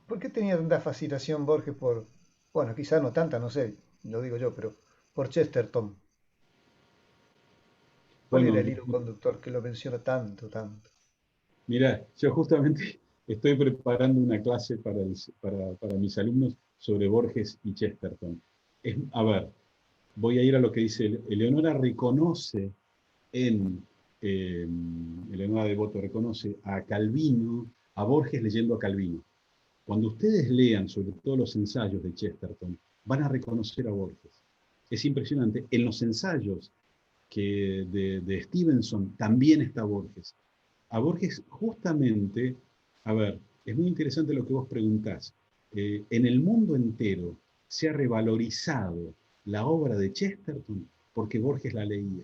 ¿Por qué tenía tanta fascinación Borges por, bueno, quizás no tanta, no sé, lo digo yo, pero por Chesterton? ¿Cuál era Bueno, el hilo conductor que lo menciona tanto, tanto? mira, yo justamente estoy preparando una clase para mis alumnos sobre Borges y Chesterton. A ver, voy a ir a lo que dice Eleonora. Reconoce Eleonora Devoto reconoce a Calvino, a Borges leyendo a Calvino. Cuando ustedes lean sobre todo los ensayos de Chesterton, van a reconocer a Borges. Es impresionante. En los ensayos de Stevenson también está Borges. a Borges justamente, a ver, es muy interesante lo que vos preguntás. En el mundo entero se ha revalorizado la obra de Chesterton porque Borges la leía.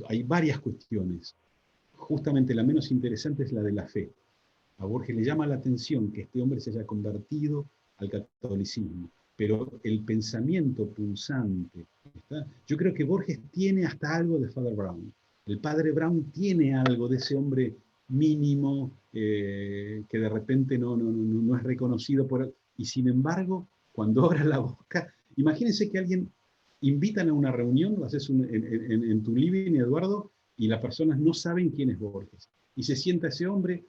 Hay varias cuestiones. Justamente la menos interesante es la de la fe. A Borges le llama la atención que este hombre se haya convertido al catolicismo, pero el pensamiento pulsante, ¿está? Yo creo que Borges tiene hasta algo de Father Brown. El padre Brown tiene algo de ese hombre mínimo que de repente no es reconocido por él. Y sin embargo, cuando abre la boca, imagínense que alguien invitan a una reunión, lo haces en tu living, Eduardo, y las personas no saben quién es Borges. Y se sienta ese hombre,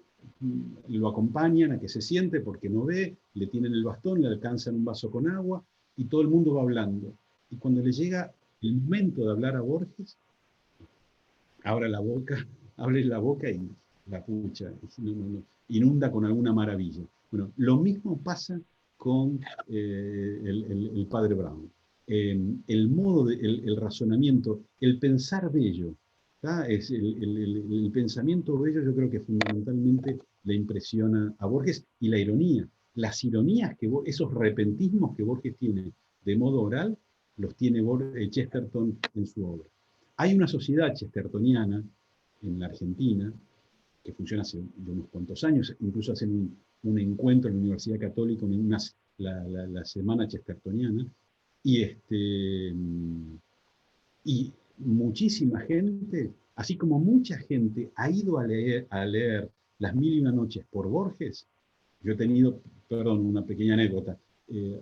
lo acompañan a que se siente porque no ve, le tienen el bastón, le alcanzan un vaso con agua, y todo el mundo va hablando. Y cuando le llega el momento de hablar a Borges, abre la boca y la pucha, inunda con alguna maravilla. Bueno, lo mismo pasa con el padre Brown. El modo, el razonamiento, el pensar bello, es el pensamiento bello, yo creo que fundamentalmente le impresiona a Borges, y la ironía, las ironías, esos repentismos que Borges tiene de modo oral, los tiene Chesterton en su obra. Hay una sociedad chestertoniana en la Argentina que funciona hace unos cuantos años, incluso hacen un encuentro en la Universidad Católica, la Semana Chestertoniana, y muchísima gente, así como mucha gente ha ido a leer Las Mil y una Noches por Borges. Yo he tenido, perdón, una pequeña anécdota,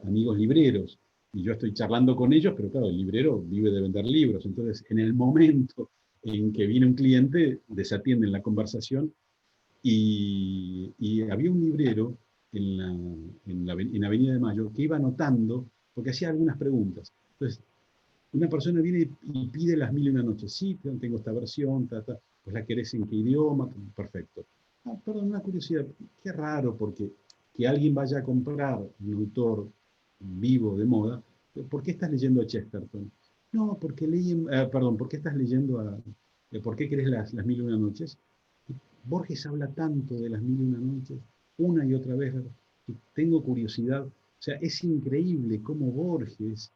amigos libreros, y yo estoy charlando con ellos, pero claro, el librero vive de vender libros, entonces en el momento en que viene un cliente, desatienden la conversación, y había un librero en Avenida de Mayo que iba anotando, porque hacía algunas preguntas. Entonces, una persona viene y pide Las Mil y una Noches. Sí, tengo esta versión, pues la querés en qué idioma, perfecto. Ah, perdón, una curiosidad, qué raro, porque que alguien vaya a comprar un autor vivo de moda, ¿por qué estás leyendo a Chesterton? No, porque ¿por qué estás leyendo ¿por qué querés las Mil y una Noches? Borges habla tanto de Las Mil y una Noches, una y otra vez, que tengo curiosidad. O sea, es increíble cómo Borges,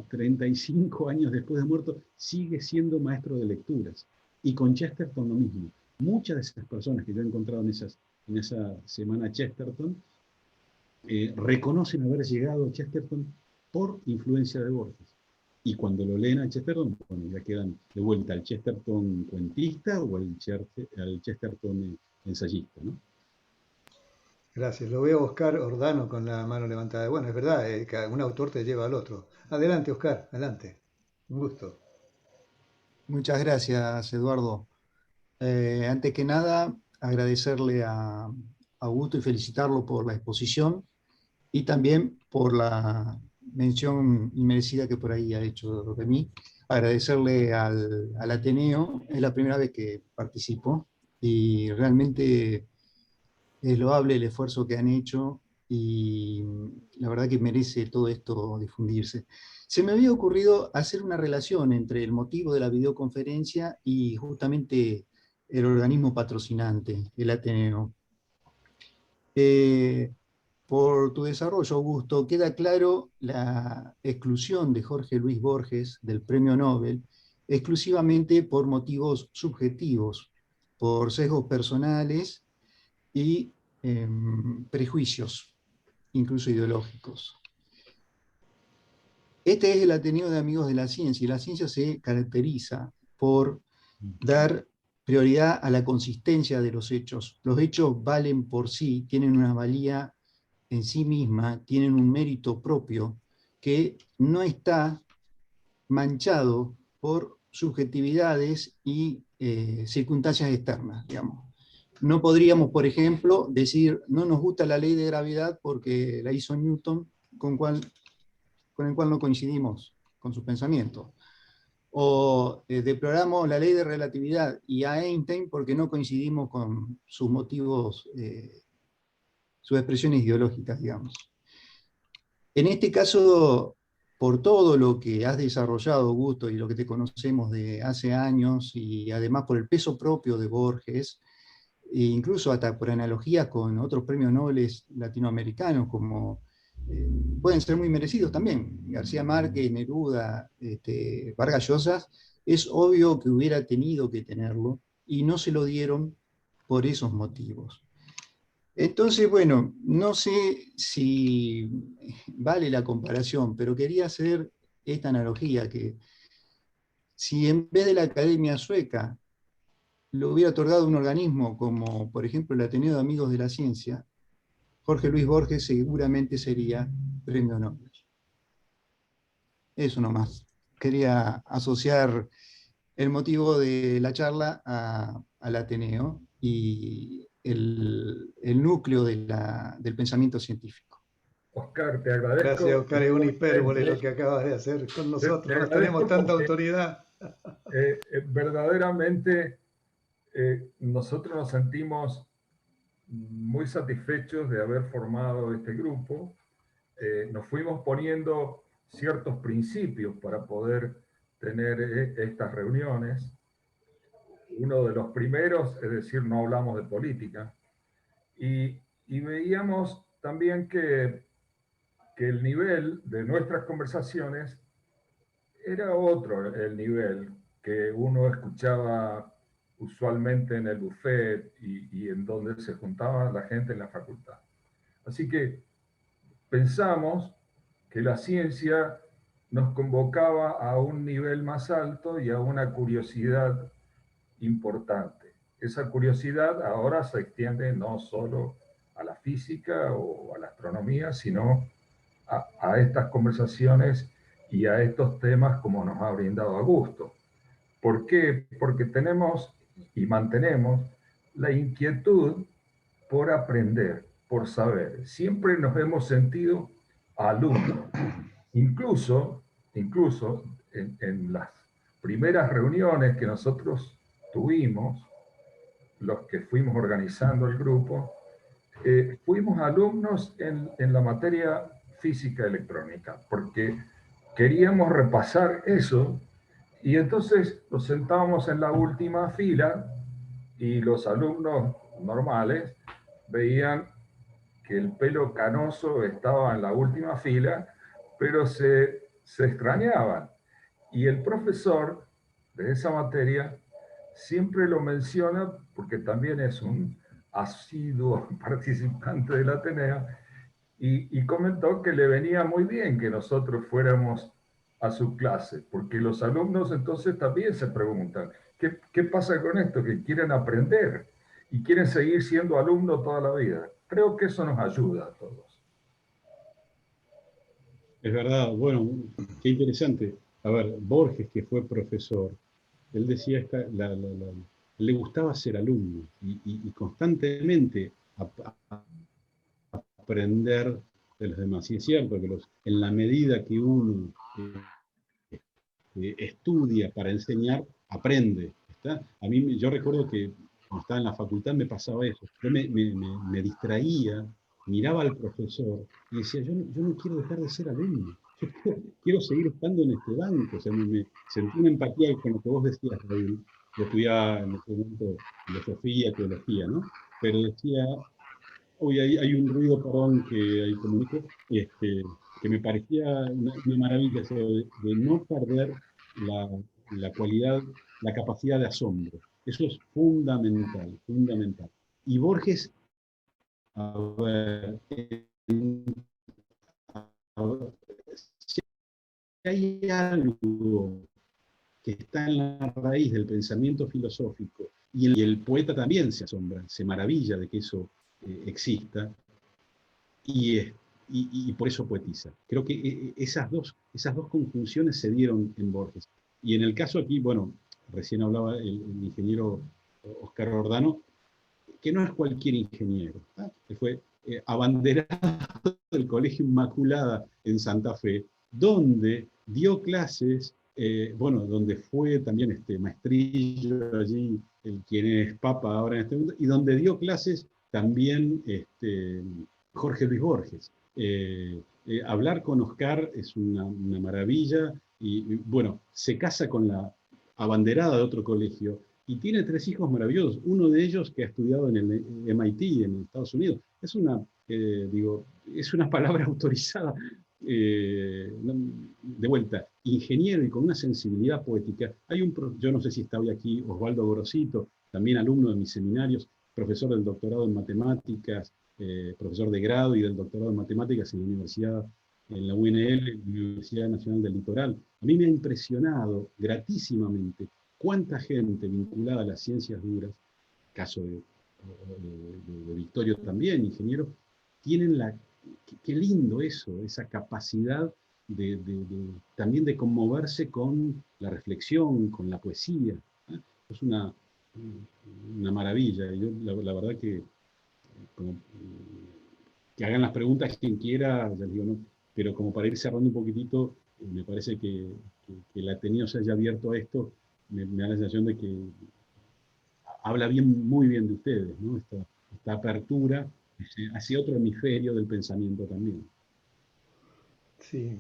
35 años después de muerto, sigue siendo maestro de lecturas. Y con Chesterton lo mismo. Muchas de esas personas que yo he encontrado en esa semana Chesterton, reconocen haber llegado a Chesterton por influencia de Borges. Y cuando lo leen a Chesterton, bueno, ya quedan de vuelta al Chesterton cuentista o al Chesterton ensayista, ¿no? Gracias. Lo veo a Oscar Ordano con la mano levantada. Bueno, es verdad, que un autor te lleva al otro. Adelante, Oscar, adelante. Un gusto. Muchas gracias, Eduardo. Antes que nada, agradecerle a Augusto y felicitarlo por la exposición y también por la mención inmerecida que por ahí ha hecho de mí. Agradecerle al Ateneo, es la primera vez que participo y realmente es loable el esfuerzo que han hecho y la verdad que merece todo esto difundirse. Se me había ocurrido hacer una relación entre el motivo de la videoconferencia y justamente el organismo patrocinante, el Ateneo. Por tu desarrollo, Augusto, queda claro la exclusión de Jorge Luis Borges del Premio Nobel exclusivamente por motivos subjetivos, por sesgos personales y prejuicios, incluso ideológicos. Este es el Ateneo de Amigos de la Ciencia, y la ciencia se caracteriza por dar prioridad a la consistencia de los hechos. Los hechos valen por sí, tienen una valía en sí misma, tienen un mérito propio que no está manchado por subjetividades y circunstancias externas, digamos. No podríamos, por ejemplo, decir, no nos gusta la ley de gravedad porque la hizo Newton, con el cual no coincidimos con su pensamiento. O deploramos la ley de relatividad y a Einstein porque no coincidimos con sus motivos, sus expresiones ideológicas, digamos. En este caso, por todo lo que has desarrollado, Augusto, y lo que te conocemos de hace años, y además por el peso propio de Borges, e incluso hasta por analogías con otros premios Nobel latinoamericanos, como pueden ser muy merecidos también, García Márquez, Neruda, Vargas Llosa, es obvio que hubiera tenido que tenerlo, y no se lo dieron por esos motivos. Entonces, bueno, no sé si vale la comparación, pero quería hacer esta analogía, que si en vez de la Academia Sueca lo hubiera otorgado un organismo como, por ejemplo, el Ateneo de Amigos de la Ciencia, Jorge Luis Borges seguramente sería premio Nobel. Eso nomás. Quería asociar el motivo de la charla al Ateneo y el núcleo del pensamiento científico. Oscar, te agradezco. Gracias, Oscar, es una hipérbole lo que acabas de hacer con nosotros. No tenemos tanta autoridad. Verdaderamente nosotros nos sentimos muy satisfechos de haber formado este grupo. Nos fuimos poniendo ciertos principios para poder tener estas reuniones. Uno de los primeros, es decir, no hablamos de política. Y veíamos también que el nivel de nuestras conversaciones era otro, el nivel que uno escuchaba usualmente en el buffet y en donde se juntaba la gente en la facultad. Así que pensamos que la ciencia nos convocaba a un nivel más alto y a una curiosidad importante. Esa curiosidad ahora se extiende no solo a la física o a la astronomía, sino a estas conversaciones y a estos temas como nos ha brindado Augusto. ¿Por qué? Porque tenemos y mantenemos la inquietud por aprender, por saber. Siempre nos hemos sentido alumnos. Incluso en las primeras reuniones que nosotros tuvimos, los que fuimos organizando el grupo, fuimos alumnos en la materia física electrónica, porque queríamos repasar eso, y entonces nos sentábamos en la última fila y los alumnos normales veían que el pelo canoso estaba en la última fila, pero se extrañaban. Y el profesor de esa materia siempre lo menciona, porque también es un asiduo participante del Ateneo, y comentó que le venía muy bien que nosotros fuéramos a su clase, porque los alumnos entonces también se preguntan, ¿qué pasa con esto? Que quieren aprender y quieren seguir siendo alumnos toda la vida. Creo que eso nos ayuda a todos. Es verdad, bueno, qué interesante. A ver, Borges, que fue profesor, él decía, le gustaba ser alumno y constantemente aprender de los demás. Y es cierto que en la medida que uno estudia para enseñar, aprende. ¿Está? Yo recuerdo que cuando estaba en la facultad me pasaba eso. Yo me distraía, miraba al profesor y decía, yo no quiero dejar de ser alumno. Yo quiero seguir estando en este banco. O sea, me sentí una empatía con lo que vos decías, Raúl. Yo estudiaba en ese momento filosofía, teología, ¿no? Pero decía, uy, hay un ruido, perdón, que ahí comunico, que me parecía una maravilla, eso de no perder la cualidad, la capacidad de asombro. Eso es fundamental, fundamental. Y Borges, a ver, si hay algo que está en la raíz del pensamiento filosófico, y el poeta también se asombra, se maravilla de que eso exista, y por eso poetiza. Creo que esas dos conjunciones se dieron en Borges. Y en el caso aquí, bueno, recién hablaba el ingeniero Oscar Ordano, que no es cualquier ingeniero, ¿ah? Que fue abanderado del Colegio Inmaculada en Santa Fe, donde dio clases, donde fue también maestrillo allí, quien es papa ahora en este momento, y donde dio clases también Jorge Luis Borges. hablar con Oscar es una maravilla, y bueno, se casa con la abanderada de otro colegio, y tiene 3 hijos maravillosos, uno de ellos que ha estudiado en el MIT en Estados Unidos. Es es una palabra autorizada, de vuelta, ingeniero y con una sensibilidad poética. Yo no sé si está hoy aquí Osvaldo Gorosito, también alumno de mis seminarios, profesor del doctorado en matemáticas, profesor de grado y del doctorado en matemáticas en la UNL, Universidad Nacional del Litoral. A mí me ha impresionado gratísimamente cuánta gente vinculada a las ciencias duras, caso de Victorio también, ingeniero, tienen qué lindo eso, esa capacidad también de conmoverse con la reflexión, con la poesía. Es una maravilla. Yo, la verdad como, que hagan las preguntas quien quiera, ya digo, ¿no? Pero como para ir cerrando un poquitito, me parece que el Ateneo se haya abierto a esto, me da la sensación de que habla muy bien de ustedes, ¿no? Esta apertura hacia otro hemisferio del pensamiento también. Sí,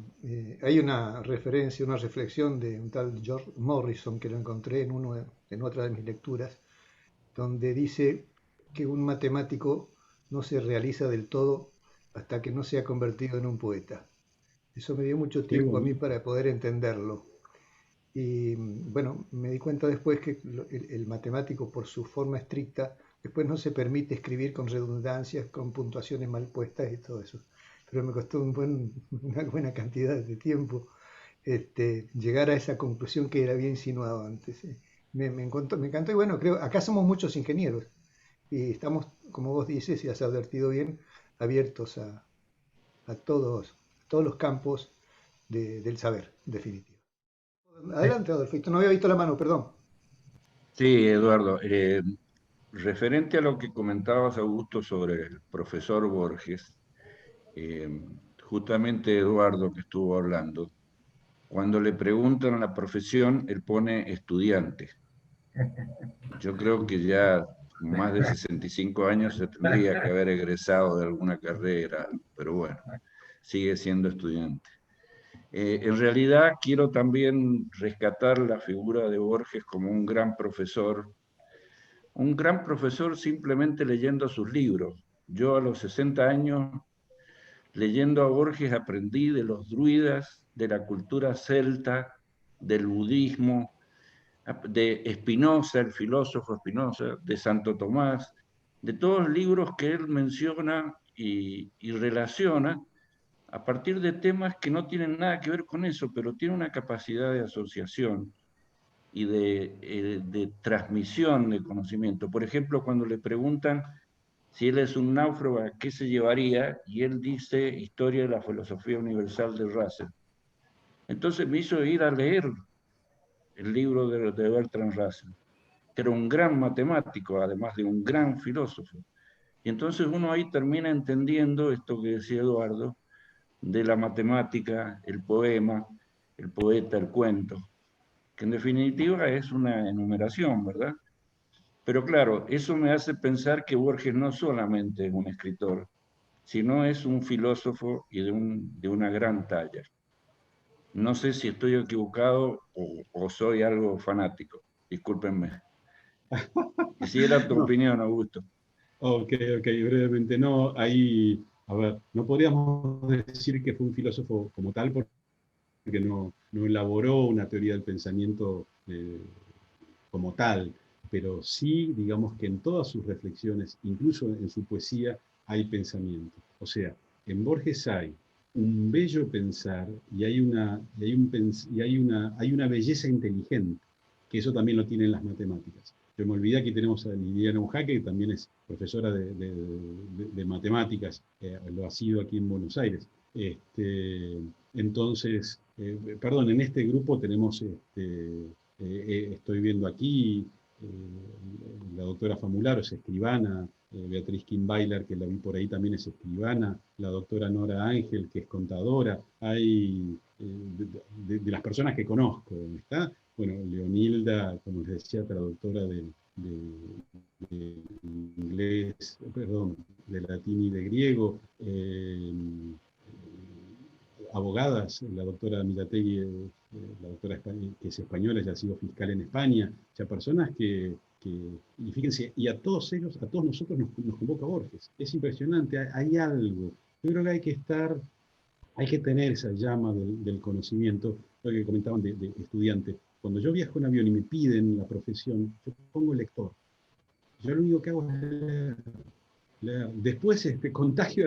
hay una referencia, una reflexión de un tal George Morrison que lo encontré en otra de mis lecturas, donde dice que un matemático no se realiza del todo hasta que no se ha convertido en un poeta. Eso me dio mucho Qué tiempo a mí bonito. para poder entenderlo. Y bueno, me di cuenta después que el matemático, por su forma estricta, después no se permite escribir con redundancias, con puntuaciones mal puestas y todo eso. Pero me costó una buena cantidad de tiempo llegar a esa conclusión que había insinuado antes. Me encantó y bueno, creo, acá somos muchos ingenieros y estamos, como vos dices, y has advertido bien, abiertos a todos los campos del saber, en definitiva. Adelante, Adolfito, no había visto la mano, perdón. Sí, Eduardo. Referente a lo que comentabas, Augusto, sobre el profesor Borges, eh, justamente Eduardo que estuvo hablando, cuando le preguntan la profesión, él pone estudiante. Yo creo que ya con más de 65 años se tendría que haber egresado de alguna carrera, pero bueno, sigue siendo estudiante. En realidad quiero también rescatar la figura de Borges como un gran profesor simplemente leyendo sus libros. Yo a los 60 años, leyendo a Borges, aprendí de los druidas, de la cultura celta, del budismo, de Spinoza, el filósofo Spinoza, de Santo Tomás, de todos los libros que él menciona y relaciona a partir de temas que no tienen nada que ver con eso, pero tiene una capacidad de asociación y de transmisión de conocimiento. Por ejemplo, cuando le preguntan si él es un náufrago, ¿a qué se llevaría? Y él dice Historia de la Filosofía Universal de Russell. Entonces me hizo ir a leer el libro de Bertrand Russell, que era un gran matemático, además de un gran filósofo. Y entonces uno ahí termina entendiendo esto que decía Eduardo, de la matemática, el poema, el poeta, el cuento, que en definitiva es una enumeración, ¿verdad? Pero claro, eso me hace pensar que Borges no solamente es un escritor, sino es un filósofo y de una gran talla. No sé si estoy equivocado o soy algo fanático, discúlpenme. Quisiera tu No, opinión, Augusto. ok, brevemente. No, ahí, a ver, no podríamos decir que fue un filósofo como tal porque no elaboró una teoría del pensamiento como tal, pero sí, digamos que en todas sus reflexiones, incluso en su poesía, hay pensamiento. O sea, en Borges hay un bello pensar y hay una belleza inteligente, que eso también lo tienen las matemáticas. Yo me olvidé, aquí tenemos a Liliana Ujaque, que también es profesora de matemáticas, lo ha sido aquí en Buenos Aires. Entonces, perdón, en este grupo tenemos, estoy viendo aquí, la doctora Famularo es escribana, Beatriz Kimbailer, que la vi por ahí también es escribana, la doctora Nora Ángel, que es contadora, hay de las personas que conozco, ¿está? Bueno, Leonilda, como les decía, traductora de inglés, perdón, de latín y de griego, abogadas, la doctora Mirategui, la doctora que es española, ya ha sido fiscal en España, o sea, personas y fíjense, y a todos ellos, a todos nosotros nos convoca Borges. Es impresionante, hay algo. Yo creo que hay que tener esa llama del conocimiento, lo que comentaban de estudiante. Cuando yo viajo en avión y me piden la profesión, yo pongo lector. Yo lo único que hago es leer. Después contagio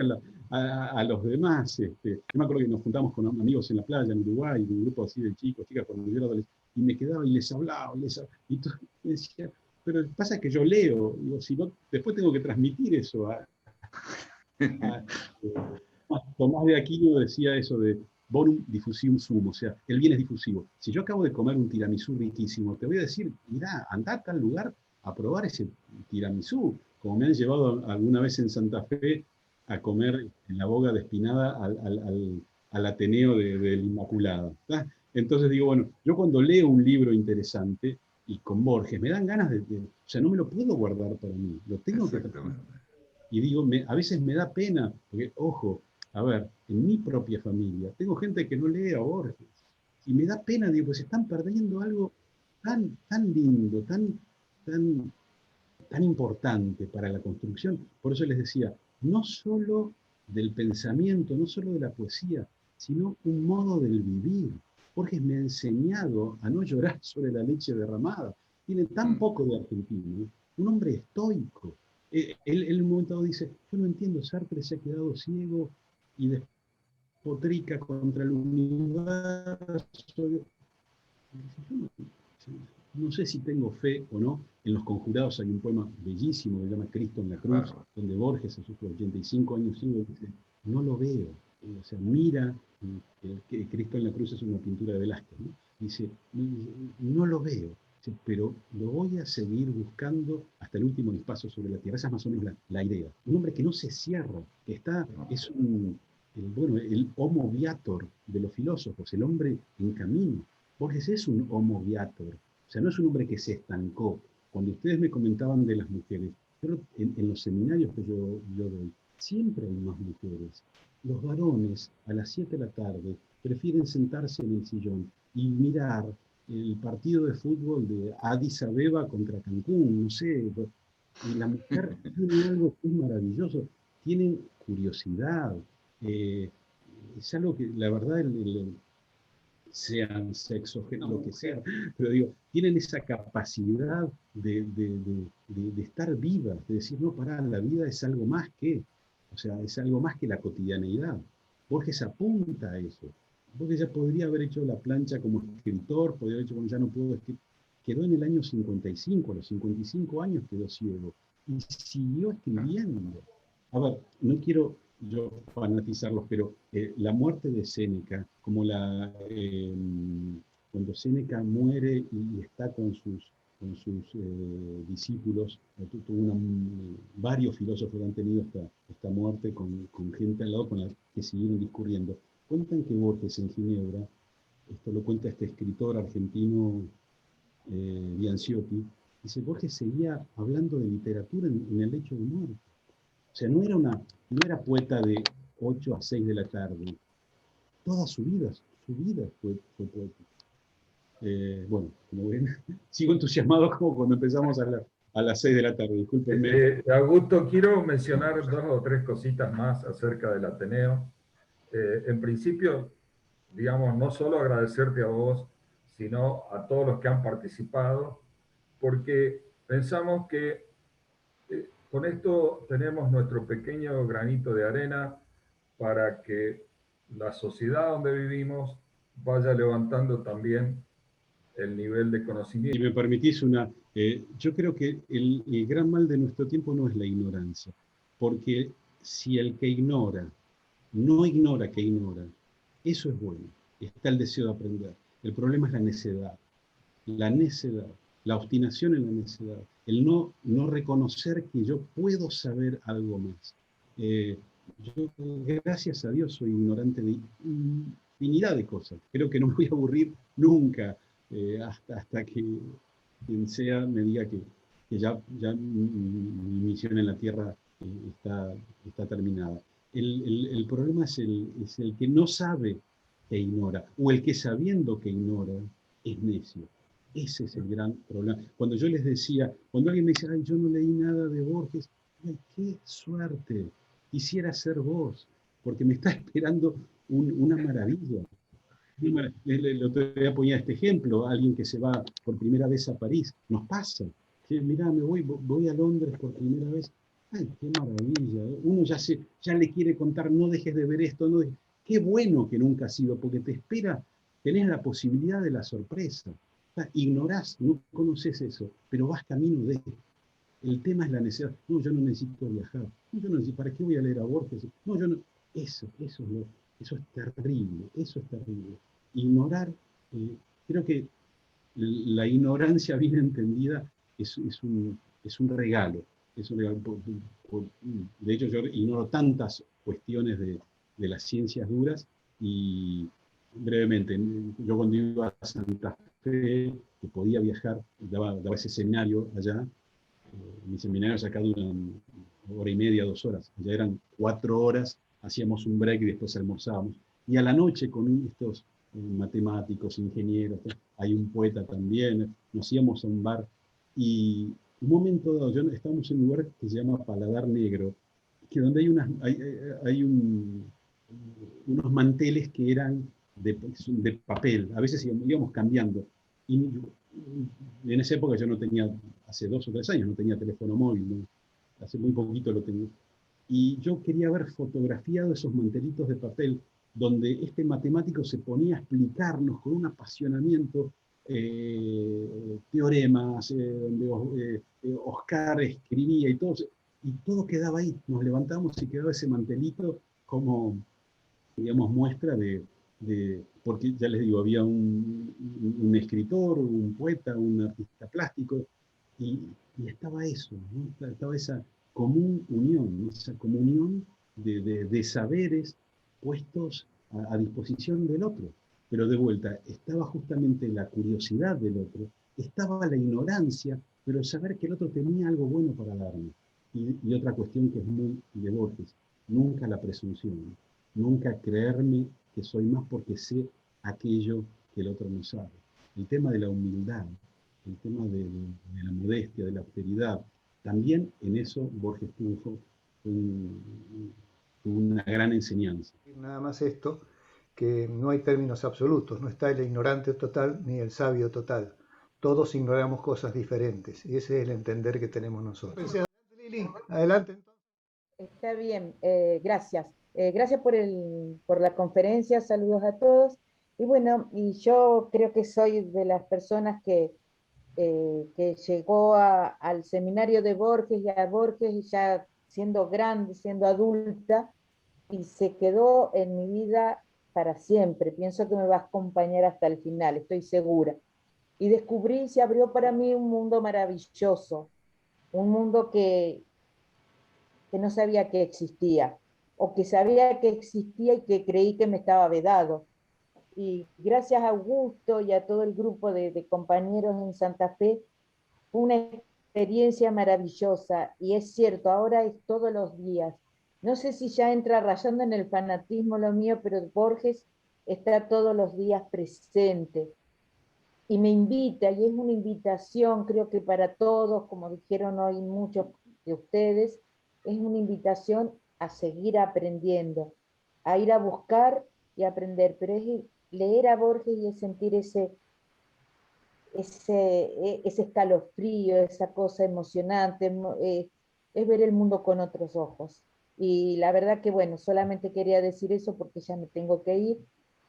a los demás. Yo me acuerdo que nos juntamos con amigos en la playa, en Uruguay, un grupo así de chicos, chicas, cuando yo era adolescente, y me quedaba y les hablaba, y todo, y decía, pero pasa que yo leo, digo, si no, después tengo que transmitir eso Tomás de Aquino decía eso de bonum diffusium sum, o sea, el bien es difusivo. Si yo acabo de comer un tiramisú riquísimo, te voy a decir, mirá, andá a tal lugar a probar ese tiramisú, como me han llevado alguna vez en Santa Fe a comer en la boga de Espinada al Ateneo de la Inmaculada. ¿Tá? Entonces digo, bueno, yo cuando leo un libro interesante, y con Borges, me dan ganas o sea, no me lo puedo guardar para mí, lo tengo que... Y digo, a veces me da pena, porque, ojo, a ver, en mi propia familia, tengo gente que no lee a Borges, y me da pena, digo, pues están perdiendo algo tan lindo, tan importante para la construcción. Por eso les decía, no solo del pensamiento, no solo de la poesía, sino un modo del vivir. Borges me ha enseñado a no llorar sobre la leche derramada. Tiene tan poco de argentino, un hombre estoico. Él en un momento dado dice, yo no entiendo, Sartre se ha quedado ciego y despotrica contra el universo. No sé si tengo fe o no. En Los Conjurados hay un poema bellísimo que se llama Cristo en la Cruz, donde Borges a sus 85 años dice, no lo veo. O sea, mira, Cristo en la Cruz es una pintura de Velázquez, ¿no? Dice, no lo veo, pero lo voy a seguir buscando hasta el último espacio sobre la tierra. Esa es más o menos la idea. Un hombre que no se cierra, que es el homo viator de los filósofos, el hombre en camino. Borges es un homo viator, o sea, no es un hombre que se estancó. Cuando ustedes me comentaban de las mujeres, yo en los seminarios que yo doy, siempre hay más mujeres. Los varones a las 7 de la tarde prefieren sentarse en el sillón y mirar el partido de fútbol de Addis Abeba contra Cancún, no sé. Y la mujer tiene algo que es maravilloso, tienen curiosidad. Es algo que, la verdad, sean sexógenos, lo que sea, pero digo, tienen esa capacidad de estar vivas, de decir, no, pará, la vida es algo más que, o sea, es algo más que la cotidianeidad. Borges apunta a eso. Borges ya podría haber hecho la plancha como escritor, podría haber hecho cuando ya no puedo escribir. Quedó en el año 55, a los 55 años quedó ciego, y siguió escribiendo. A ver, no quiero yo fanatizarlos, pero la muerte de Séneca, como cuando Séneca muere y está con sus discípulos, varios filósofos han tenido esta muerte con gente al lado con la que siguieron discurriendo. Cuentan que Borges en Ginebra, esto lo cuenta este escritor argentino Bianciotti, dice, Borges seguía hablando de literatura en el lecho de muerte. O sea, no era poeta de 8 a 6 de la tarde. Toda su vida fue poética. Bueno, como ven, sigo entusiasmado como cuando empezamos a las 6 de la tarde. Discúlpenme. Augusto, quiero mencionar 2 o 3 cositas más acerca del Ateneo. En principio, digamos, no solo agradecerte a vos, sino a todos los que han participado, porque pensamos que con esto tenemos nuestro pequeño granito de arena para que la sociedad donde vivimos vaya levantando también el nivel de conocimiento. Si me permitís yo creo que el gran mal de nuestro tiempo no es la ignorancia, porque si el que ignora no ignora que ignora, eso es bueno, está el deseo de aprender. El problema es la necedad, la obstinación en la necedad, el no reconocer que yo puedo saber algo más. Yo, gracias a Dios, soy ignorante de infinidad de cosas. Creo que no me voy a aburrir nunca hasta que quien sea me diga que ya mi misión en la Tierra está terminada. El problema es el que no sabe que ignora, o el que sabiendo que ignora es necio. Ese es el gran problema. Cuando yo les decía, cuando alguien me dice, ay, yo no leí nada de Borges, ay, qué suerte, quisiera ser vos, porque me está esperando una maravilla. El otro día ponía este ejemplo, alguien que se va por primera vez a París, nos pasa, que mirá, voy a Londres por primera vez, ay, qué maravilla, uno ya le quiere contar, no dejes de ver esto, qué bueno que nunca ha sido, porque te espera, tenés la posibilidad de la sorpresa, ignorás, no conoces eso, pero vas camino de. El tema es la necesidad. No, yo no necesito viajar. No, yo no necesito, ¿para qué voy a leer a Borges? No, yo no. Eso es terrible. Eso es terrible. Ignorar, creo que la ignorancia bien entendida es un regalo. Es un regalo. De hecho, yo ignoro tantas cuestiones de las ciencias duras y brevemente, yo cuando iba a Santa Fe, que podía viajar, daba ese seminario allá, mis seminarios acá duran 1 hora y media, 2 horas. Ya eran 4 horas, hacíamos un break y después almorzábamos. Y a la noche con estos matemáticos, ingenieros, hay un poeta también, nos íbamos a un bar y un momento dado, estábamos en un lugar que se llama Paladar Negro, que donde hay unos manteles que eran de papel, a veces íbamos cambiando. Y en esa época yo no tenía, hace 2 o 3 años no tenía teléfono móvil, ¿no? Hace muy poquito lo tengo. Y yo quería ver fotografiado esos mantelitos de papel donde este matemático se ponía a explicarnos con un apasionamiento teoremas, donde Oscar escribía y todo quedaba ahí. Nos levantamos y quedaba ese mantelito como, digamos, muestra porque ya les digo, había un escritor, un poeta, un artista plástico, y estaba eso, ¿no? Estaba esa común unión, ¿no? Esa comunión de saberes puestos a disposición del otro. Pero de vuelta, estaba justamente la curiosidad del otro, estaba la ignorancia, pero saber que el otro tenía algo bueno para darme. Y otra cuestión que es muy de Borges, nunca la presunción, ¿no? Nunca creerme que soy más porque sé aquello que el otro no sabe. El tema de la humildad, el tema de la modestia, de la austeridad, también en eso Borges tuvo una gran enseñanza. Nada más esto, que no hay términos absolutos, no está el ignorante total ni el sabio total. Todos ignoramos cosas diferentes y ese es el entender que tenemos nosotros. Lili, adelante. Está bien, gracias. Gracias por la conferencia, saludos a todos. Y bueno, y yo creo que soy de las personas que llegó al seminario de Borges y a Borges ya siendo grande, siendo adulta, y se quedó en mi vida para siempre. Pienso que me va a acompañar hasta el final, estoy segura. Y descubrí, se abrió para mí un mundo maravilloso, un mundo que no sabía que existía, o que sabía que existía y que creí que me estaba vedado. Y gracias a Augusto y a todo el grupo de compañeros en Santa Fe, fue una experiencia maravillosa, y es cierto, ahora es todos los días. No sé si ya entra rayando en el fanatismo lo mío, pero Borges está todos los días presente y me invita, y es una invitación, creo que para todos, como dijeron hoy muchos de ustedes, es una invitación a seguir aprendiendo, a ir a buscar y aprender, pero es leer a Borges y es sentir ese escalofrío, esa cosa emocionante, es ver el mundo con otros ojos. Y la verdad que bueno, solamente quería decir eso porque ya me tengo que ir,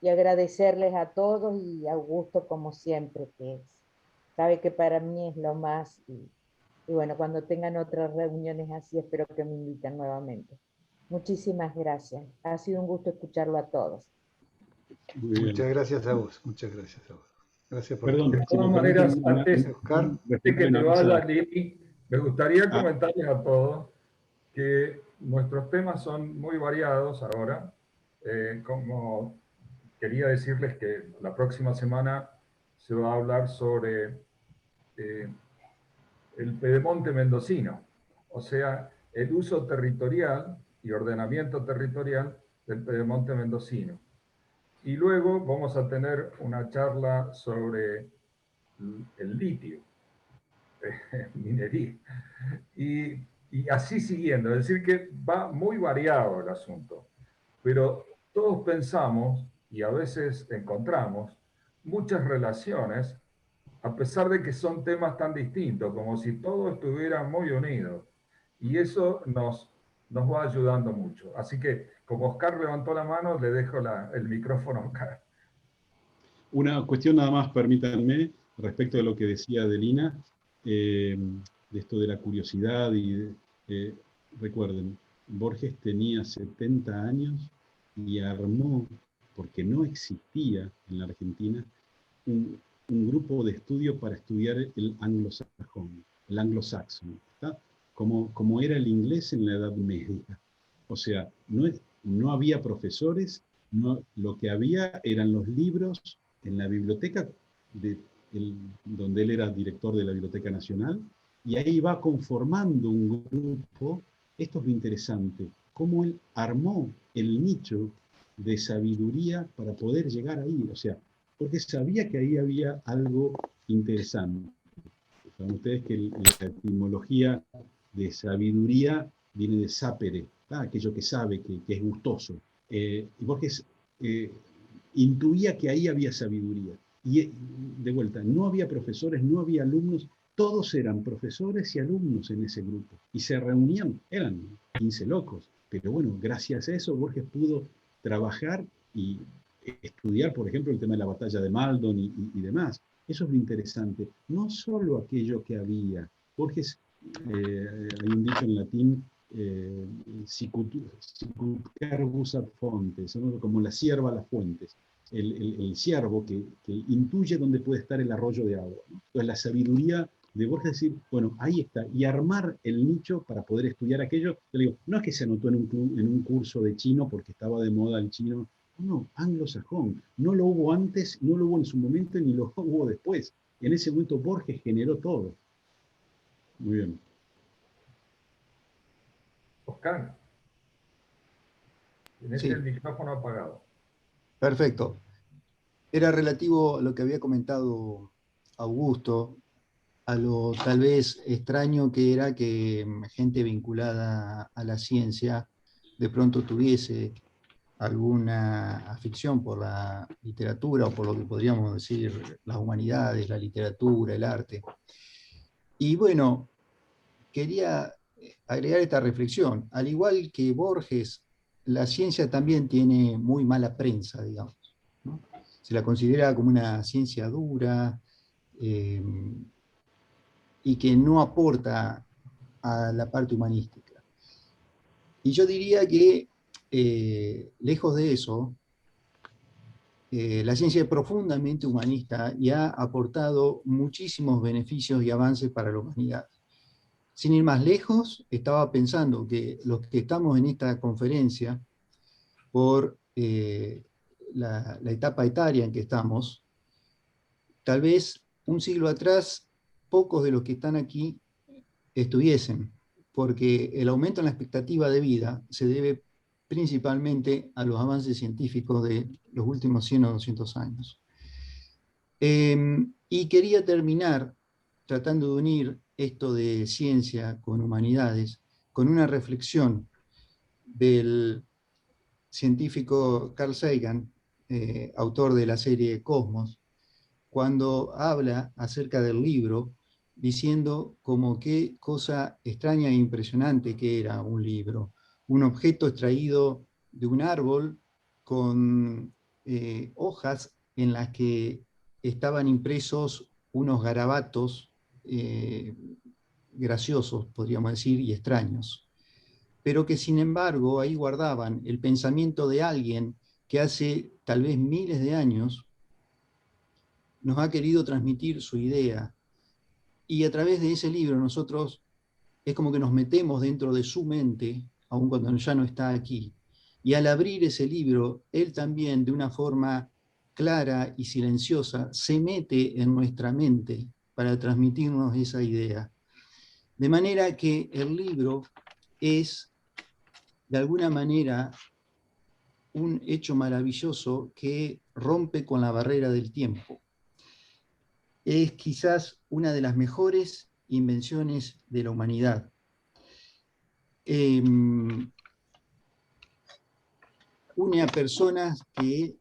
y agradecerles a todos y a Augusto como siempre, que sabe que para mí es lo más, y bueno, cuando tengan otras reuniones así, espero que me inviten nuevamente. Muchísimas gracias. Ha sido un gusto escucharlo a todos. Muchas gracias a vos, muchas gracias a vos. Gracias por Perdón, De si me todas maneras, antes Oscar. de que te vayas, Lili, me gustaría comentarles a todos que nuestros temas son muy variados ahora. Como quería decirles que la próxima semana se va a hablar sobre el pedemonte mendocino, o sea, el uso territorial y ordenamiento territorial del pedemonte mendocino. Y luego vamos a tener una charla sobre el litio, minería. Y así siguiendo, es decir que va muy variado el asunto, pero todos pensamos y a veces encontramos muchas relaciones, a pesar de que son temas tan distintos, como si todos estuvieran muy unidos. Y eso nos va ayudando mucho. Así que, como Oscar levantó la mano, le dejo el micrófono a Oscar. Una cuestión nada más, permítanme, respecto de lo que decía Adelina, de esto de la curiosidad recuerden, Borges tenía 70 años y armó, porque no existía en la Argentina, un grupo de estudio para estudiar el anglosajón, el anglo-saxon, como era el inglés en la Edad Media. O sea, no había profesores, lo que había eran los libros en la biblioteca, donde él era director de la Biblioteca Nacional, y ahí va conformando un grupo. Esto es lo interesante, cómo él armó el nicho de sabiduría para poder llegar ahí, o sea, porque sabía que ahí había algo interesante. Saben ustedes que la etimología de sabiduría viene de sapere, aquello que sabe, que es gustoso. Y Borges intuía que ahí había sabiduría. Y de vuelta, no había profesores, no había alumnos, todos eran profesores y alumnos en ese grupo. Y se reunían, eran 15 locos. Pero bueno, gracias a eso Borges pudo trabajar y estudiar, por ejemplo, el tema de la batalla de Maldon y demás. Eso es lo interesante. No solo aquello que había. Borges, hay un dicho en latín, sicut carbus ad fontes, ¿no? Como la cierva a las fuentes. El ciervo que intuye dónde puede estar el arroyo de agua, ¿no? Entonces la sabiduría de Borges es decir, bueno, ahí está, y armar el nicho para poder estudiar aquello. Yo le digo, no es que se anotó en un curso de chino porque estaba de moda el chino, no, anglosajón. No lo hubo antes, no lo hubo en su momento, ni lo hubo después. En ese momento Borges generó todo. Muy bien. Oscar, tienes Sí, el micrófono apagado. perfecto. Era relativo a lo que había comentado Augusto, a lo tal vez extraño que era que gente vinculada a la ciencia de pronto tuviese alguna afición por la literatura o por lo que podríamos decir las humanidades, la literatura, el arte. Y bueno, quería agregar esta reflexión. Al igual que Borges, la ciencia también tiene muy mala prensa, digamos, ¿no? Se la considera como una ciencia dura y que no aporta a la parte humanística. Y yo diría que, lejos de eso, la ciencia es profundamente humanista y ha aportado muchísimos beneficios y avances para la humanidad. Sin ir más lejos, estaba pensando que los que estamos en esta conferencia, por la etapa etaria en que estamos, tal vez un siglo atrás, pocos de los que están aquí estuviesen, porque el aumento en la expectativa de vida se debe principalmente a los avances científicos de los últimos 100 o 200 años. Y quería terminar tratando de unir esto de ciencia con humanidades, con una reflexión del científico Carl Sagan, autor de la serie Cosmos, cuando habla acerca del libro, diciendo como qué cosa extraña e impresionante que era un libro, un objeto extraído de un árbol con hojas en las que estaban impresos unos garabatos graciosos, podríamos decir, y extraños, pero que sin embargo ahí guardaban el pensamiento de alguien que hace tal vez miles de años nos ha querido transmitir su idea. Y a través de ese libro nosotros es como que nos metemos dentro de su mente, aun cuando ya no está aquí. Y al abrir ese libro, él también de una forma clara y silenciosa se mete en nuestra mente para transmitirnos esa idea. De manera que el libro es, de alguna manera, un hecho maravilloso que rompe con la barrera del tiempo. Es quizás una de las mejores invenciones de la humanidad. Une a personas que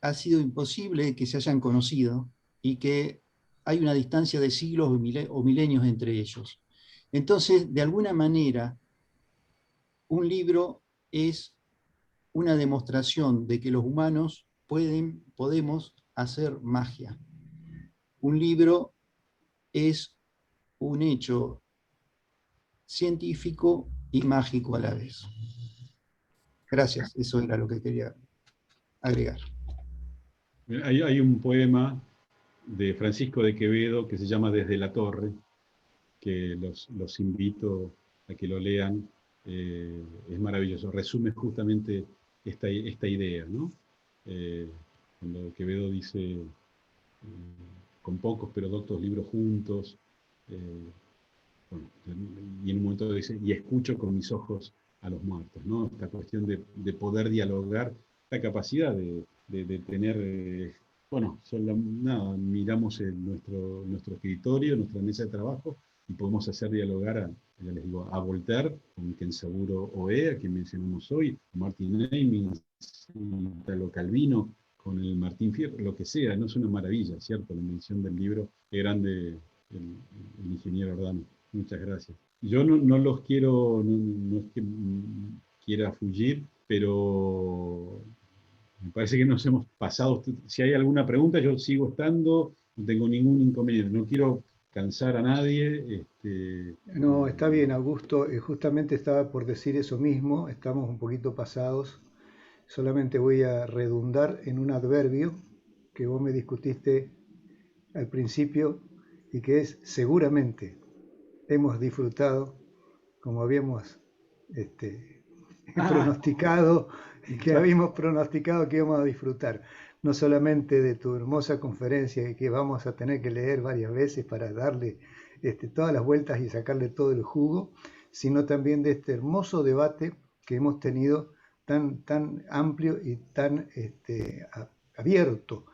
ha sido imposible que se hayan conocido y que hay una distancia de siglos o milenios entre ellos. Entonces, de alguna manera, un libro es una demostración de que los humanos podemos hacer magia. Un libro es un hecho científico y mágico a la vez. Gracias, eso era lo que quería agregar. Hay un poema de Francisco de Quevedo que se llama Desde la Torre, que los invito a que lo lean. Es maravilloso, resume justamente esta idea, ¿no? Cuando Quevedo dice, con pocos pero doctos libros juntos, bueno, y en un momento dice, y escucho con mis ojos a los muertos, ¿no? Esta cuestión de poder dialogar, la capacidad de tener, bueno, nada, miramos nuestro escritorio, nuestra mesa de trabajo, y podemos hacer dialogar ya les digo, a Voltaire, con Kenzaburo Oe, a quien mencionamos hoy, Martin Amis, Italo Calvino, con el Martín Fierro, lo que sea, no es una maravilla, ¿cierto? La invención del libro, qué grande el ingeniero Ordano. Muchas gracias. Yo no los quiero, no es que quiera fugir, pero me parece que nos hemos pasado. Si hay alguna pregunta, yo sigo estando, no tengo ningún inconveniente. No quiero cansar a nadie. No, está bien, Augusto. Justamente estaba por decir eso mismo. Estamos un poquito pasados. Solamente voy a redundar en un adverbio que vos me discutiste al principio y que es seguramente hemos disfrutado, como habíamos pronosticado, que habíamos pronosticado que íbamos a disfrutar, no solamente de tu hermosa conferencia y que vamos a tener que leer varias veces para darle todas las vueltas y sacarle todo el jugo, sino también de este hermoso debate que hemos tenido tan amplio y tan abierto,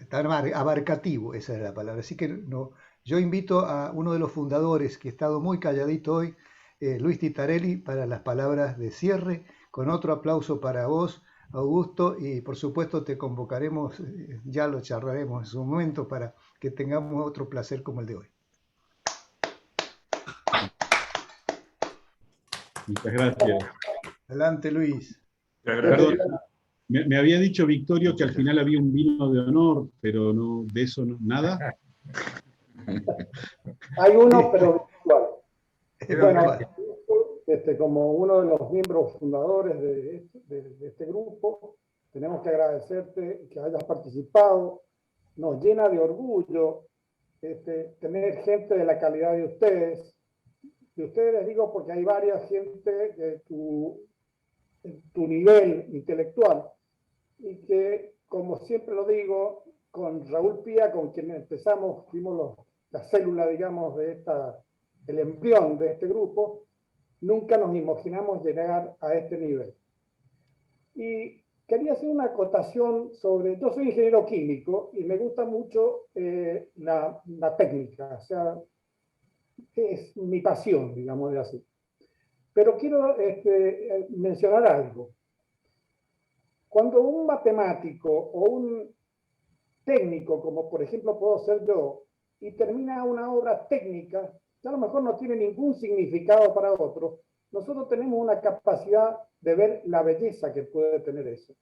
tan abarcativo, esa es la palabra. Así que no, yo invito a uno de los fundadores que ha estado muy calladito hoy, Luis Titarelli, para las palabras de cierre, con otro aplauso para vos, Augusto, y por supuesto te convocaremos, ya lo charlaremos en su momento para que tengamos otro placer como el de hoy. Muchas gracias. Adelante, Luis. Perdón, me había dicho Victorio que al final había un vino de honor, pero no, de eso no, nada. Hay uno, pero virtual. Bueno, como uno de los miembros fundadores de este grupo, tenemos que agradecerte que hayas participado. Nos llena de orgullo tener gente de la calidad de ustedes. De ustedes les digo porque hay varias gente de tu nivel intelectual y que, como siempre lo digo, con Raúl Pía, con quien empezamos, fuimos la célula, digamos, el embrión de este grupo, nunca nos imaginamos llegar a este nivel. Y quería hacer una acotación sobre, yo soy ingeniero químico y me gusta mucho la técnica, o sea, es mi pasión, digamos de así. Pero quiero mencionar algo. Cuando un matemático o un técnico, como por ejemplo puedo ser yo, y termina una obra técnica, que a lo mejor no tiene ningún significado para otro, nosotros tenemos una capacidad de ver la belleza que puede tener eso.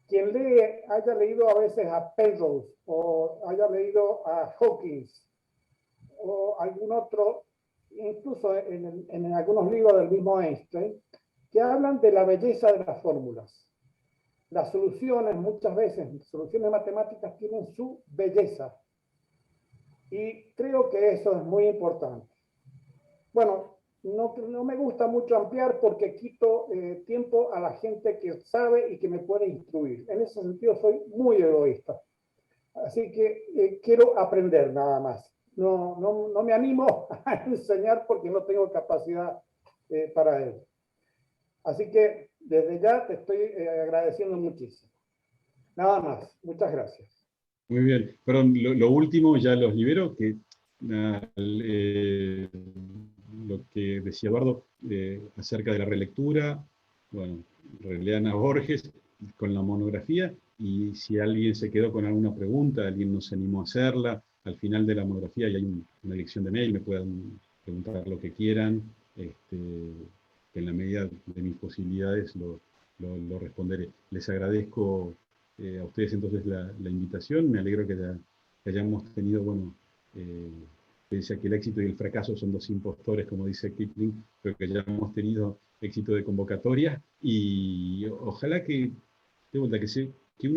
Quien haya leído a veces a Penrose, o haya leído a Hawkins, o algún otro, incluso en algunos libros del mismo Einstein, que hablan de la belleza de las fórmulas. Las soluciones, muchas veces, soluciones matemáticas tienen su belleza. Y creo que eso es muy importante. Bueno, no me gusta mucho ampliar porque quito tiempo a la gente que sabe y que me puede instruir. En ese sentido soy muy egoísta. Así que quiero aprender nada más. No me animo a enseñar porque no tengo capacidad para ello. Así que desde ya te estoy agradeciendo muchísimo. Nada más. Muchas gracias. Muy bien. Perdón, lo último, ya los libero, que lo que decía Eduardo acerca de la relectura, bueno, relean a Borges con la monografía, y si alguien se quedó con alguna pregunta, alguien no se animó a hacerla, al final de la monografía hay una dirección de mail, me puedan preguntar lo que quieran, en la medida de mis posibilidades lo responderé. Les agradezco a ustedes entonces la invitación, me alegro que hayamos tenido, bueno, pese a que el éxito y el fracaso son dos impostores, como dice Kipling, pero que hayamos tenido éxito de convocatoria, y ojalá que, de vuelta, que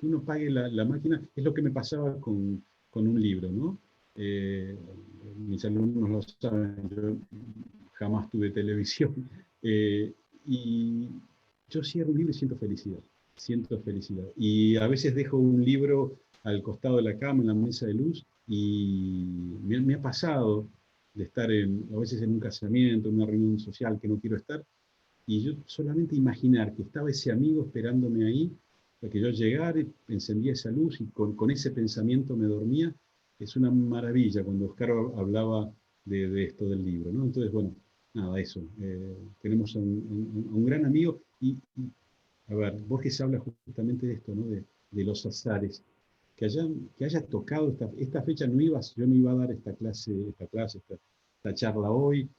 uno pague la máquina. Es lo que me pasaba con un libro, ¿no? Mis alumnos lo saben, yo jamás tuve televisión, y yo cierro un libro y siento felicidad. Y a veces dejo un libro al costado de la cama, en la mesa de luz, y me ha pasado de estar a veces en un casamiento, en una reunión social que no quiero estar, y yo solamente imaginar que estaba ese amigo esperándome ahí, para que yo llegara, encendía esa luz y con ese pensamiento me dormía. Es una maravilla cuando Oscar hablaba de esto del libro, ¿no? Entonces, bueno, nada, eso. Tenemos a un gran amigo, y a ver, Borges habla justamente de esto, ¿no? De los azares. Que haya tocado esta fecha, yo no iba a dar esta charla hoy.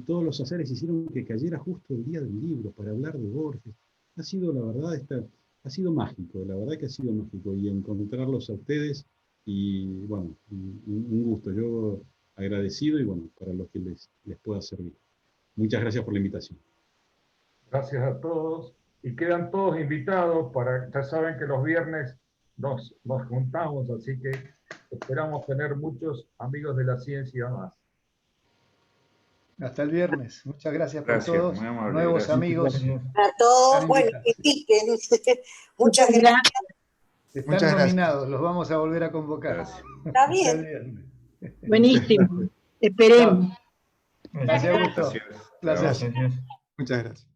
Todos los azares hicieron que cayera justo el día del libro para hablar de Borges. Ha sido, la verdad, ha sido mágico, la verdad que ha sido mágico, y encontrarlos a ustedes, y bueno, un gusto, yo agradecido, y bueno, para los que les pueda servir. Muchas gracias por la invitación. Gracias a todos, y quedan todos invitados ya saben que los viernes nos juntamos, así que esperamos tener muchos amigos de la ciencia más. Hasta el viernes. Muchas gracias por todos. Muy amable, Nuevos gracias. amigos. A todos, bueno, que piquen. Muchas gracias. Están nominados, los vamos a volver a convocar. Gracias. Está Hasta bien. el viernes. Buenísimo. Esperemos. Gracias, Augusto. Gracias. Placer. Gracias. Muchas gracias.